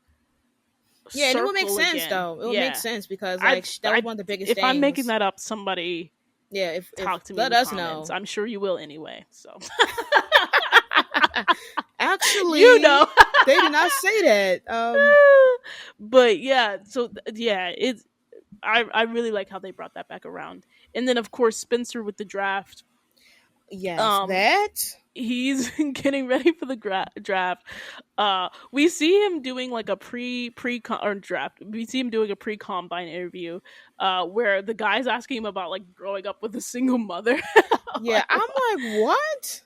Yeah, and it would make circle sense again. though. It would make Yeah. sense because I like that was I one of the biggest if I'm making things. that up, somebody Yeah, if talk to me in let the us comments. know. I'm sure you will anyway. So you Actually, know. they did not say that. But yeah, so yeah, it's I really like how they brought that back around. And then of course Spencer with the draft. Yes, Um that. he's getting ready for the draft. We see him doing like a pre or draft. We see him doing a pre combine interview, where the guy's asking him about like growing up with a single mother. Yeah, I'm like, what?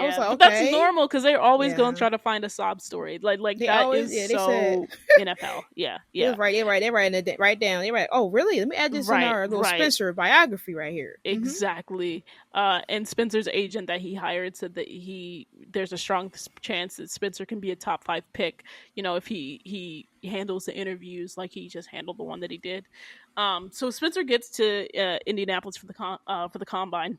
I was Yeah, like, but that's okay, normal because they're always gonna yeah. try to find a sob story. Like They that always, is yeah. They said so NFL. Yeah, they yeah. was right. They writing it right down. They write. Oh, really? Let me add this in Right, our little right. Spencer biography right here. Exactly. And Spencer's agent that he hired said that there's a strong chance that Spencer can be a top 5 pick. If he handles the interviews like he just handled the one that he did. So Spencer gets to Indianapolis for the combine.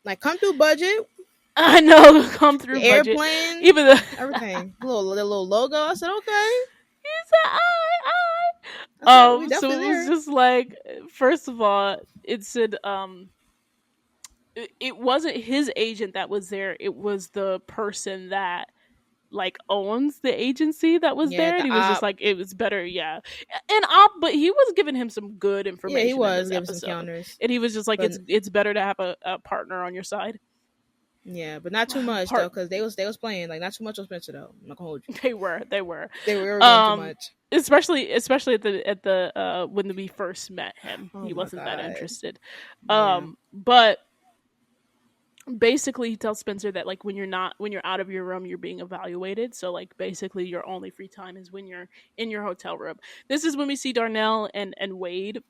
Like, come through budget, I know, come through the budget. airplane, Even the everything. The little logo. I said, okay. he said, I said, we So definitely it was there. just like, first of all, it said it wasn't his agent that was there. It was the person that like owns the agency that was Yeah, there, and the he was just op. like, it was better, yeah. And op, but he was giving him some good Yeah, he information in was this giving some episode, counters, and he was just like, but it's better to have a partner on your side. yeah, but not too much though, because they was playing like not too much on Spencer though. I'm not gonna hold you. They were They were going too um much. especially at the when we first met him, Oh he my wasn't that god. interested. Yeah. But basically he tells Spencer that like when you're out of your room, you're being evaluated, so like basically your only free time is when you're in your hotel room. This is when we see Darnell and Wade.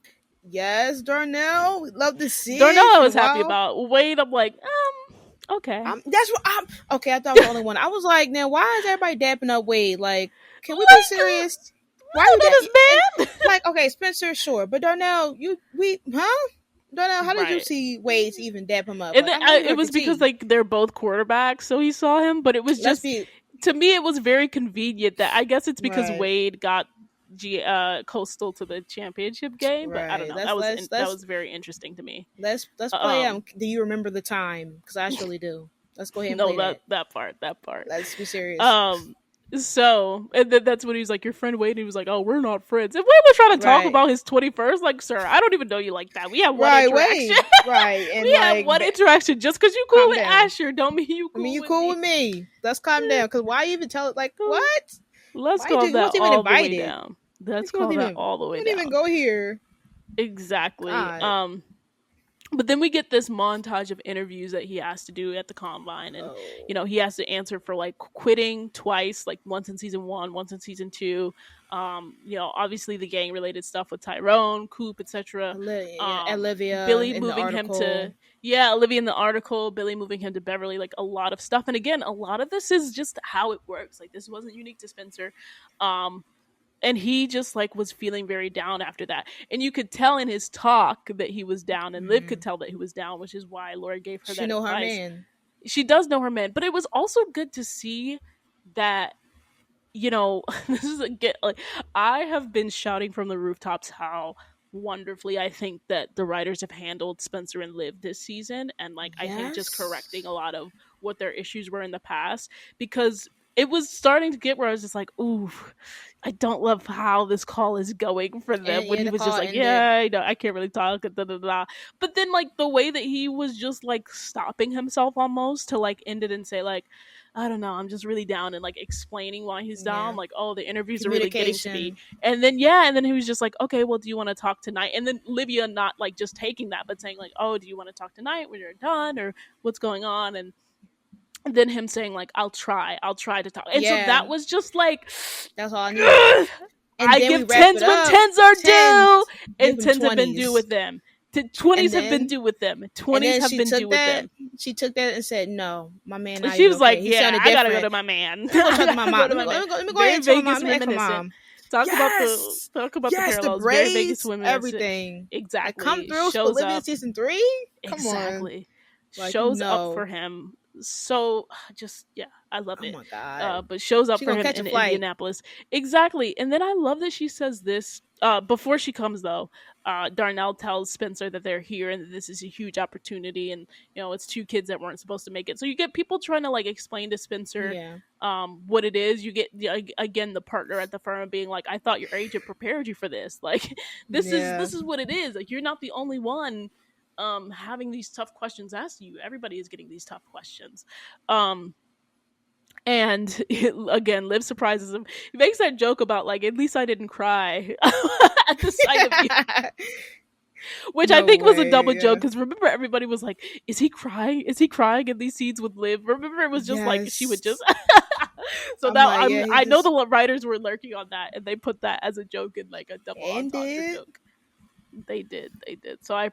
Yes, Darnell. We'd love to see Darnell it. It's I been a was happy while. about. Wade, I'm like, okay. That's what I'm. Okay, I thought I was the only one. I was like, now why is everybody dapping up Wade? Like, can we be Like, serious? we Why don't you know that? this And man. like, okay, Spencer, sure, but Darnell, Darnell, how did you Right. see Wade to even dap him up? And Like, then I'm really it heard the was because tea. like they're both quarterbacks, so he saw him. But it was Let's just, be to me, it was very convenient that I guess it's because right, Wade got Coastal to the championship game. But I don't right. know. Let's let's That let's was very interesting to me. let's play. Um, Do you remember the time? Because I surely do. Let's go ahead and no, play that. that part. Let's be serious. Um, so and then that's when he was like, "Your friend Wade." And he was like, "Oh, we're not friends." If Wade was trying to talk Right, about his 21st, like, sir, I don't even know you like that. We have one right, interaction. Wade, right, We and have like, one interaction. Just because you cool calm with down. Asher, don't mean you I mean, cool you with cool me. with me? Let's calm down. Because why even tell it? Like, what? Let's Why do calm you that wasn't even all the way invited? down. Like, Let's call that all the you way don't even down. go here. Exactly. God. But then we get this montage of interviews that he has to do at the combine, and Oh, he has to answer for like quitting twice, like once in season 1, once in season 2. Obviously the gang related stuff with Tyrone, Coop, etc. Olivia Billy in the moving him to article. Olivia in the article, Billy moving him to Beverly, like a lot of stuff. And again, a lot of this is just how it works. Like this wasn't unique to Spencer. Um, and he just like was feeling very down after that, and you could tell in his talk that he was down, and Liv could Mm. tell that he was down, which is why Laura gave her She that know her advice. man. She does know her man, but it was also good to see that this is a get like, I have been shouting from the rooftops how wonderfully I think that the writers have handled Spencer and Liv this season, and like I think just correcting Yes. a lot of what their issues were in the past, because it was starting to get where I was just like, ooh, I don't love how this call is going for them, And when yeah, he the was just call like, ended. yeah, I can't really talk, da, da, da. But then like the way that he was just like stopping himself almost to like end it and say like, I don't know, I'm just really down, and like explaining why he's down, Yeah. like, oh, the interviews are really getting to me. Communication. And then he was just like, okay, well, do you want to talk tonight? And then Livia not like just taking that, but saying like, oh, do you want to talk tonight when you're done, or what's going on? And then him saying like, I'll try to talk. And so Yeah. that was just like, That's all I needed. And I then we give wrap tens it when up. tens are due, Tens. Give and him tens have been due 20s. with them. And 20s have been then due with them. and 20s then have been due with them. she took that and said, "No, my man not She even was like, okay. He "Yeah, sounded I gotta go different. to my man. Let me go I talk to my gotta go mom. to my man." Let me go ahead Very and tell my mom. Vegas Let me ask my reminiscent. mom. Talk about the Yes, the parallels. Very Vegas braids, reminiscent. everything. Like, come Exactly. through for Shows Olivia up. season 3. Come on, Exactly. like, Shows up for no. him. So just, yeah, I love Oh it. my god, But shows up she for gonna him catch a in flight. Indianapolis. Exactly. And then I love that she says this before she comes though. Darnell tells Spencer that they're here and that this is a huge opportunity, and it's 2 kids that weren't supposed to make it. So you get people trying to like explain to Spencer Yeah, what it is. You get again the partner at the firm being like, I thought your agent prepared you for this. Like yeah, this is what it is. Like you're not the only one having these tough questions asked to you. Everybody is getting these tough questions. And again, Liv surprises him. He makes that joke about like, at least I didn't cry at the sight of you, which I No think was a way. double Yeah. joke because remember everybody was like, "Is he crying? Is he crying in these scenes with Liv?" Remember it was just like she would just. Yes. So I'm now like, yeah, he I know just the writers were lurking on that and they put that as a joke in like a double and entendre did. joke. They did. So I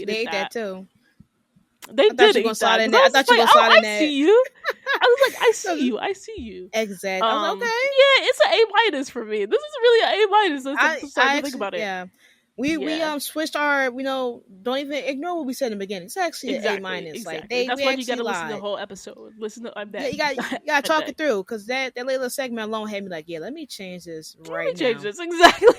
They appreciated ate that that. too. They I thought did you were gonna eat slide that in because I that. I was thought just you were like, gonna "Oh, slide I in that. see you." I was like, "I see you. I see you." Exact. I was like, okay. Yeah, it's an A minus for me. This is really an A minus. I'm starting I to think actually, about it. yeah. We Yeah, switched our, don't even ignore what we said in the beginning. It's actually an A exactly, minus. Like exactly. That's we why you got actually to listen to the lied. whole episode. Listen to I Yeah, bet. you got to I talk bet. it through because that Layla segment alone had me like, yeah, let me change this Let right me change now. this exactly.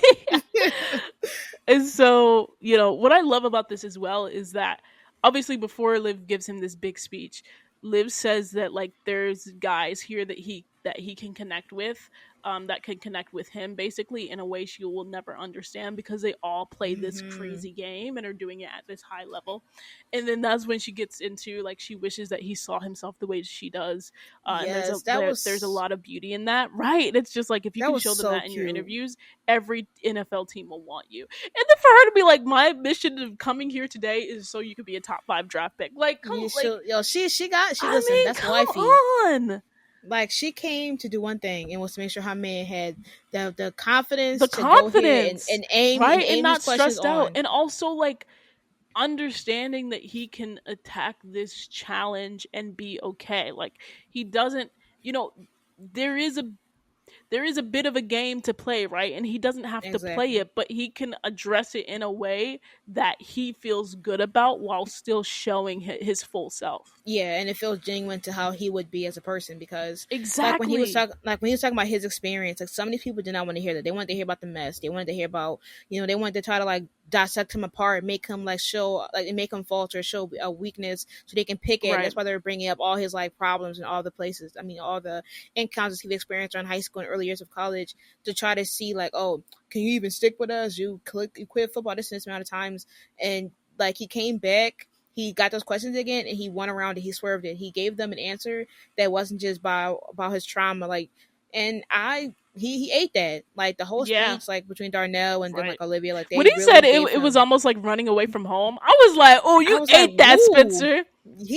And so, what I love about this as well is that obviously before Liv gives him this big speech, Liv says that like there's guys here that he can connect with, that can connect with him basically in a way she will never understand because they all play this Hmm. crazy game and are doing it at this high level. And then that's when she gets into like she wishes that he saw himself the way she does. And Yes, there's a lot of beauty in that, right? And it's just like if you that can was show them so that in your cute. interviews, every NFL team will want you. And then for her to be like, my mission of coming here today is so you could be a top 5 draft pick. Like, come, You like, should, yo, she I listen. mean, That's come wifey. on. Like she came to do one thing and was to make sure her man had the confidence The to go here and, confidence, and right? And aim these not questions stressed out. on. And also, like, understanding that he can attack this challenge and be okay. Like, he doesn't, you know, there is a there is a bit of a game to play, right? And he doesn't have to play Exactly. it, but he can address it in a way that he feels good about while still showing his full self. Yeah, and it feels genuine to how he would be as a person because Exactly. like when he was talking about his experience, like some of these people did not want to hear that. They wanted to hear about the mess. They wanted to hear about, they wanted to try to like dissect him apart, make him like show like and make him falter, show a weakness so they can pick at it. Right. That's why they were bringing up all his like problems and all the places. I mean, all the encounters he experienced during high school and early years of college to try to see like, oh, can you even stick with us? You quit football this amount of times, and like he came back, he got those questions again and he went around it, he swerved it, he gave them an answer that wasn't just about his trauma, like, and he ate that, like the whole Yeah. speech like between Darnell and then Right. like Olivia, like When they he really said gave it was him. almost like running away from home, I was like, "Oh, I you was like, ate that, woo, Spencer.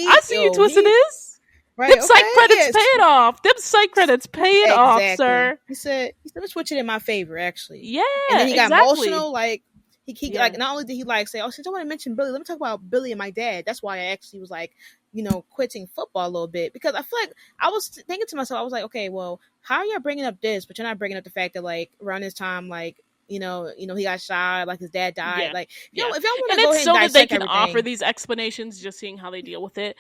I he see you yo twisting he this. Them right, psych okay, credits yes, paid off. Them psych credits paid off, exactly. sir." He said, "Let's switch it in my favor, actually." And Yeah, then he got exactly. emotional. Like he Yeah. like not only did he like say, "Oh, since I want to mention Billy, let me talk about Billy and my dad." That's why I actually was like, quitting football a little bit because I feel like I was thinking to myself, I was like, okay, well, how are you bringing up this, but you're not bringing up the fact that like around this time, like he got shot, like his dad died. Yeah. Like, Yeah. if y'all want And to go it's ahead and so that they dissect can offer everything, these explanations, just seeing how they deal with it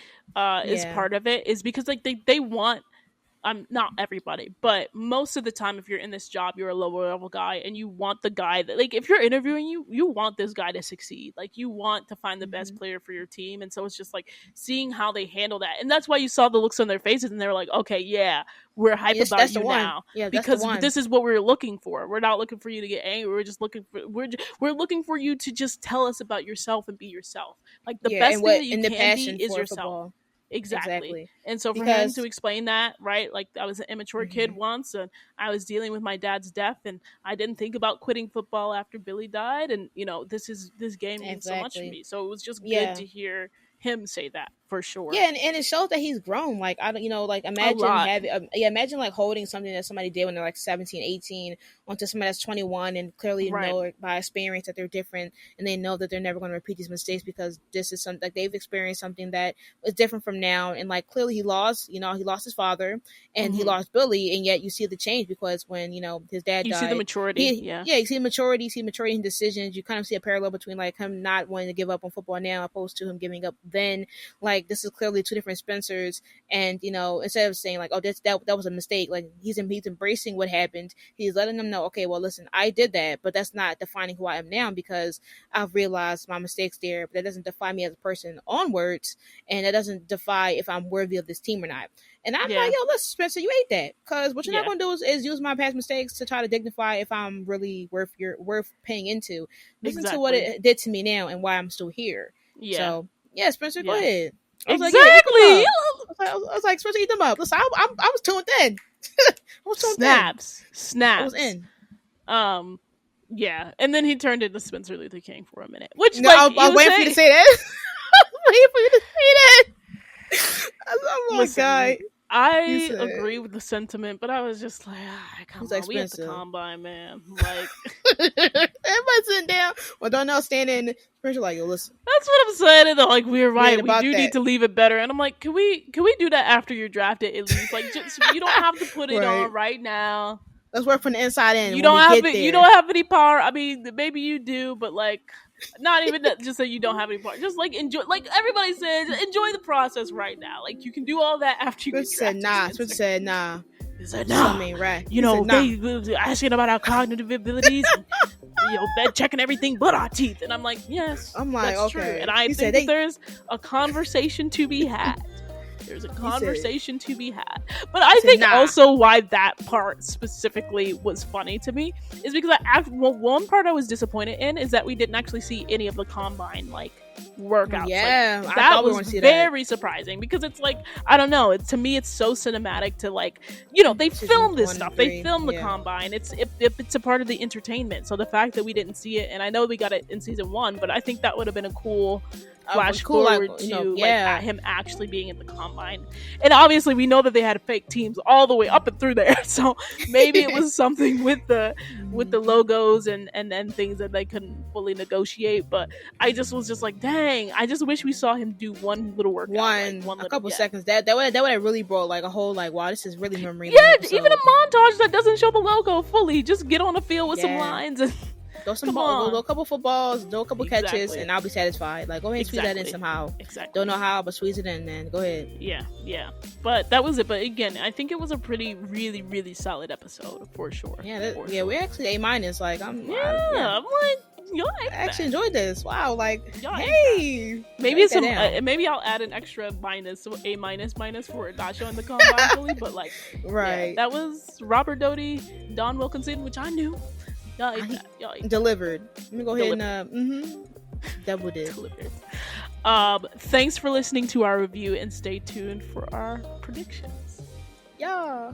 is yeah, part of it, is because like they want not everybody, but most of the time, if you're in this job, you're a lower level guy, and you want the guy that, like, if you're interviewing you want this guy to succeed. Like, you want to find the best hmm player for your team, and so it's just like seeing how they handle that, and that's why you saw the looks on their faces, and they're like, okay, yeah, we're hype yes, about that's the you one. now Yeah, that's the because one. this is what we're looking for. We're not looking for you to get angry. We're just looking for we're looking for you to just tell us about yourself and be yourself. Like the Yeah, best and thing what that you and the can be passion is for yourself. football, Exactly. exactly, And so for him to because explain that, right? Like I was an immature kid mhm, once and I was dealing with my dad's death and I didn't think about quitting football after Billy died and this game means so much to exactly, me. So it was just good yeah. to hear him say that for sure. Yeah, and it shows that he's grown. Like I don't, like A imagine lot. having, yeah, imagine like holding something that somebody did when they're like 17, 18, onto somebody that's 21, and clearly Right. know like, by experience that they're different, and they know that they're never going to repeat these mistakes because this is something like they've experienced something that is different from now, and like clearly he lost his father, and he Mhm. lost Billy, and yet you see the change because when his dad You see the died, maturity. Yeah. you see maturity in decisions. You kind of see a parallel between like him not wanting to give up on football now opposed to him giving up then. Like this is clearly two different Spencers, and instead of saying like, oh, that was a mistake, like he's embracing what happened. He's letting them know, okay, well, listen, I did that, but that's not defining who I am now because I've realized my mistakes there, but that doesn't define me as a person onwards, and that doesn't define if I'm worthy of this team or not. And I'm like, Yeah. yo, listen, Spencer, you ate that. Because what you're not Yeah. gonna do is use my past mistakes to try to dignify if I'm really worth paying into. Listen to what Exactly. it did to me now and why I'm still here. Yeah. So yeah, Spencer, go Yeah. ahead. I was like, yeah, eat them Exactly. up. I was like, Spencer, eat them up. Listen, I was tuned in. I was tuned in. Snaps. I was Snaps. in. Um Yeah, and then he turned into Spencer Luther King for a minute, which No, like I was waiting for you to say that. I was waiting for you to say that. Oh my listen, god. You I said agree with the sentiment, but I was just like, come he's on, we at the expensive. combine, man. Like, everybody sitting down. Well, don't know standing. Spencer like, yo, listen. that's what I'm saying. And they're like, we're We ain't right. We about do need that. to leave it better. And I'm like, can we do that after you're drafted at least? Like, just you don't have to put it Right. on right now. Let's work from the inside in You when don't we have get it. You there. don't have any power. I mean, maybe you do, but like, not even that. Just that you don't have any power. Just like enjoy. Like everybody says, enjoy the process right now. Like you can do all that after you get Spencer said, drafted. nah. Spencer said, nah. He said, Something nah. ain't right. You He know, said, nah. they asking about our cognitive abilities. And, they're checking everything but our teeth. And I'm like, yes, I'm like, that's okay. true. And I He think said that there's a conversation to be had. There's a said- conversation to be had. But I said, think nah. also why that part specifically was funny to me is because one part I was disappointed in is that we didn't actually see any of the combine like workouts. Yeah, like, I that thought we were was gonna see very surprising because it's like I don't know. To me, it's so cinematic to like they Season film this 1 stuff. and They 3, film the yeah. combine. It's a part of the entertainment. So the fact that we didn't see it, and I know we got it in season 1, but I think that would have been a cool flash forward like, to yeah. like him actually being at the combine. And obviously we know that they had fake teams all the way up and through there, so maybe it was something with the logos and things that they couldn't fully negotiate. But I just was just like, dang, I just wish we saw him do one little workout, a couple seconds. That would have really brought like a whole like, wow, this is really memory. Yeah, even a montage that doesn't show the logo fully. Just get on the field with some lines and throw some balls, throw a couple footballs, throw a couple catches, and I'll be satisfied. Like, go ahead and squeeze that in somehow. Exactly. Don't know how, but squeeze it in, then go ahead. Yeah. But that was it. But again, I think it was a pretty, really, really solid episode for sure. Yeah, we're actually A-. Like, I'm like, yo, I actually enjoyed this. Wow, like, yo, hey, maybe maybe I'll add an extra minus, so A minus for not showing the combine fully. But like, right, that was Robert Doty, Don Wilkinson, which I knew. Delivered. Let me go ahead and double did. Thanks for listening to our review and stay tuned for our predictions. Yeah.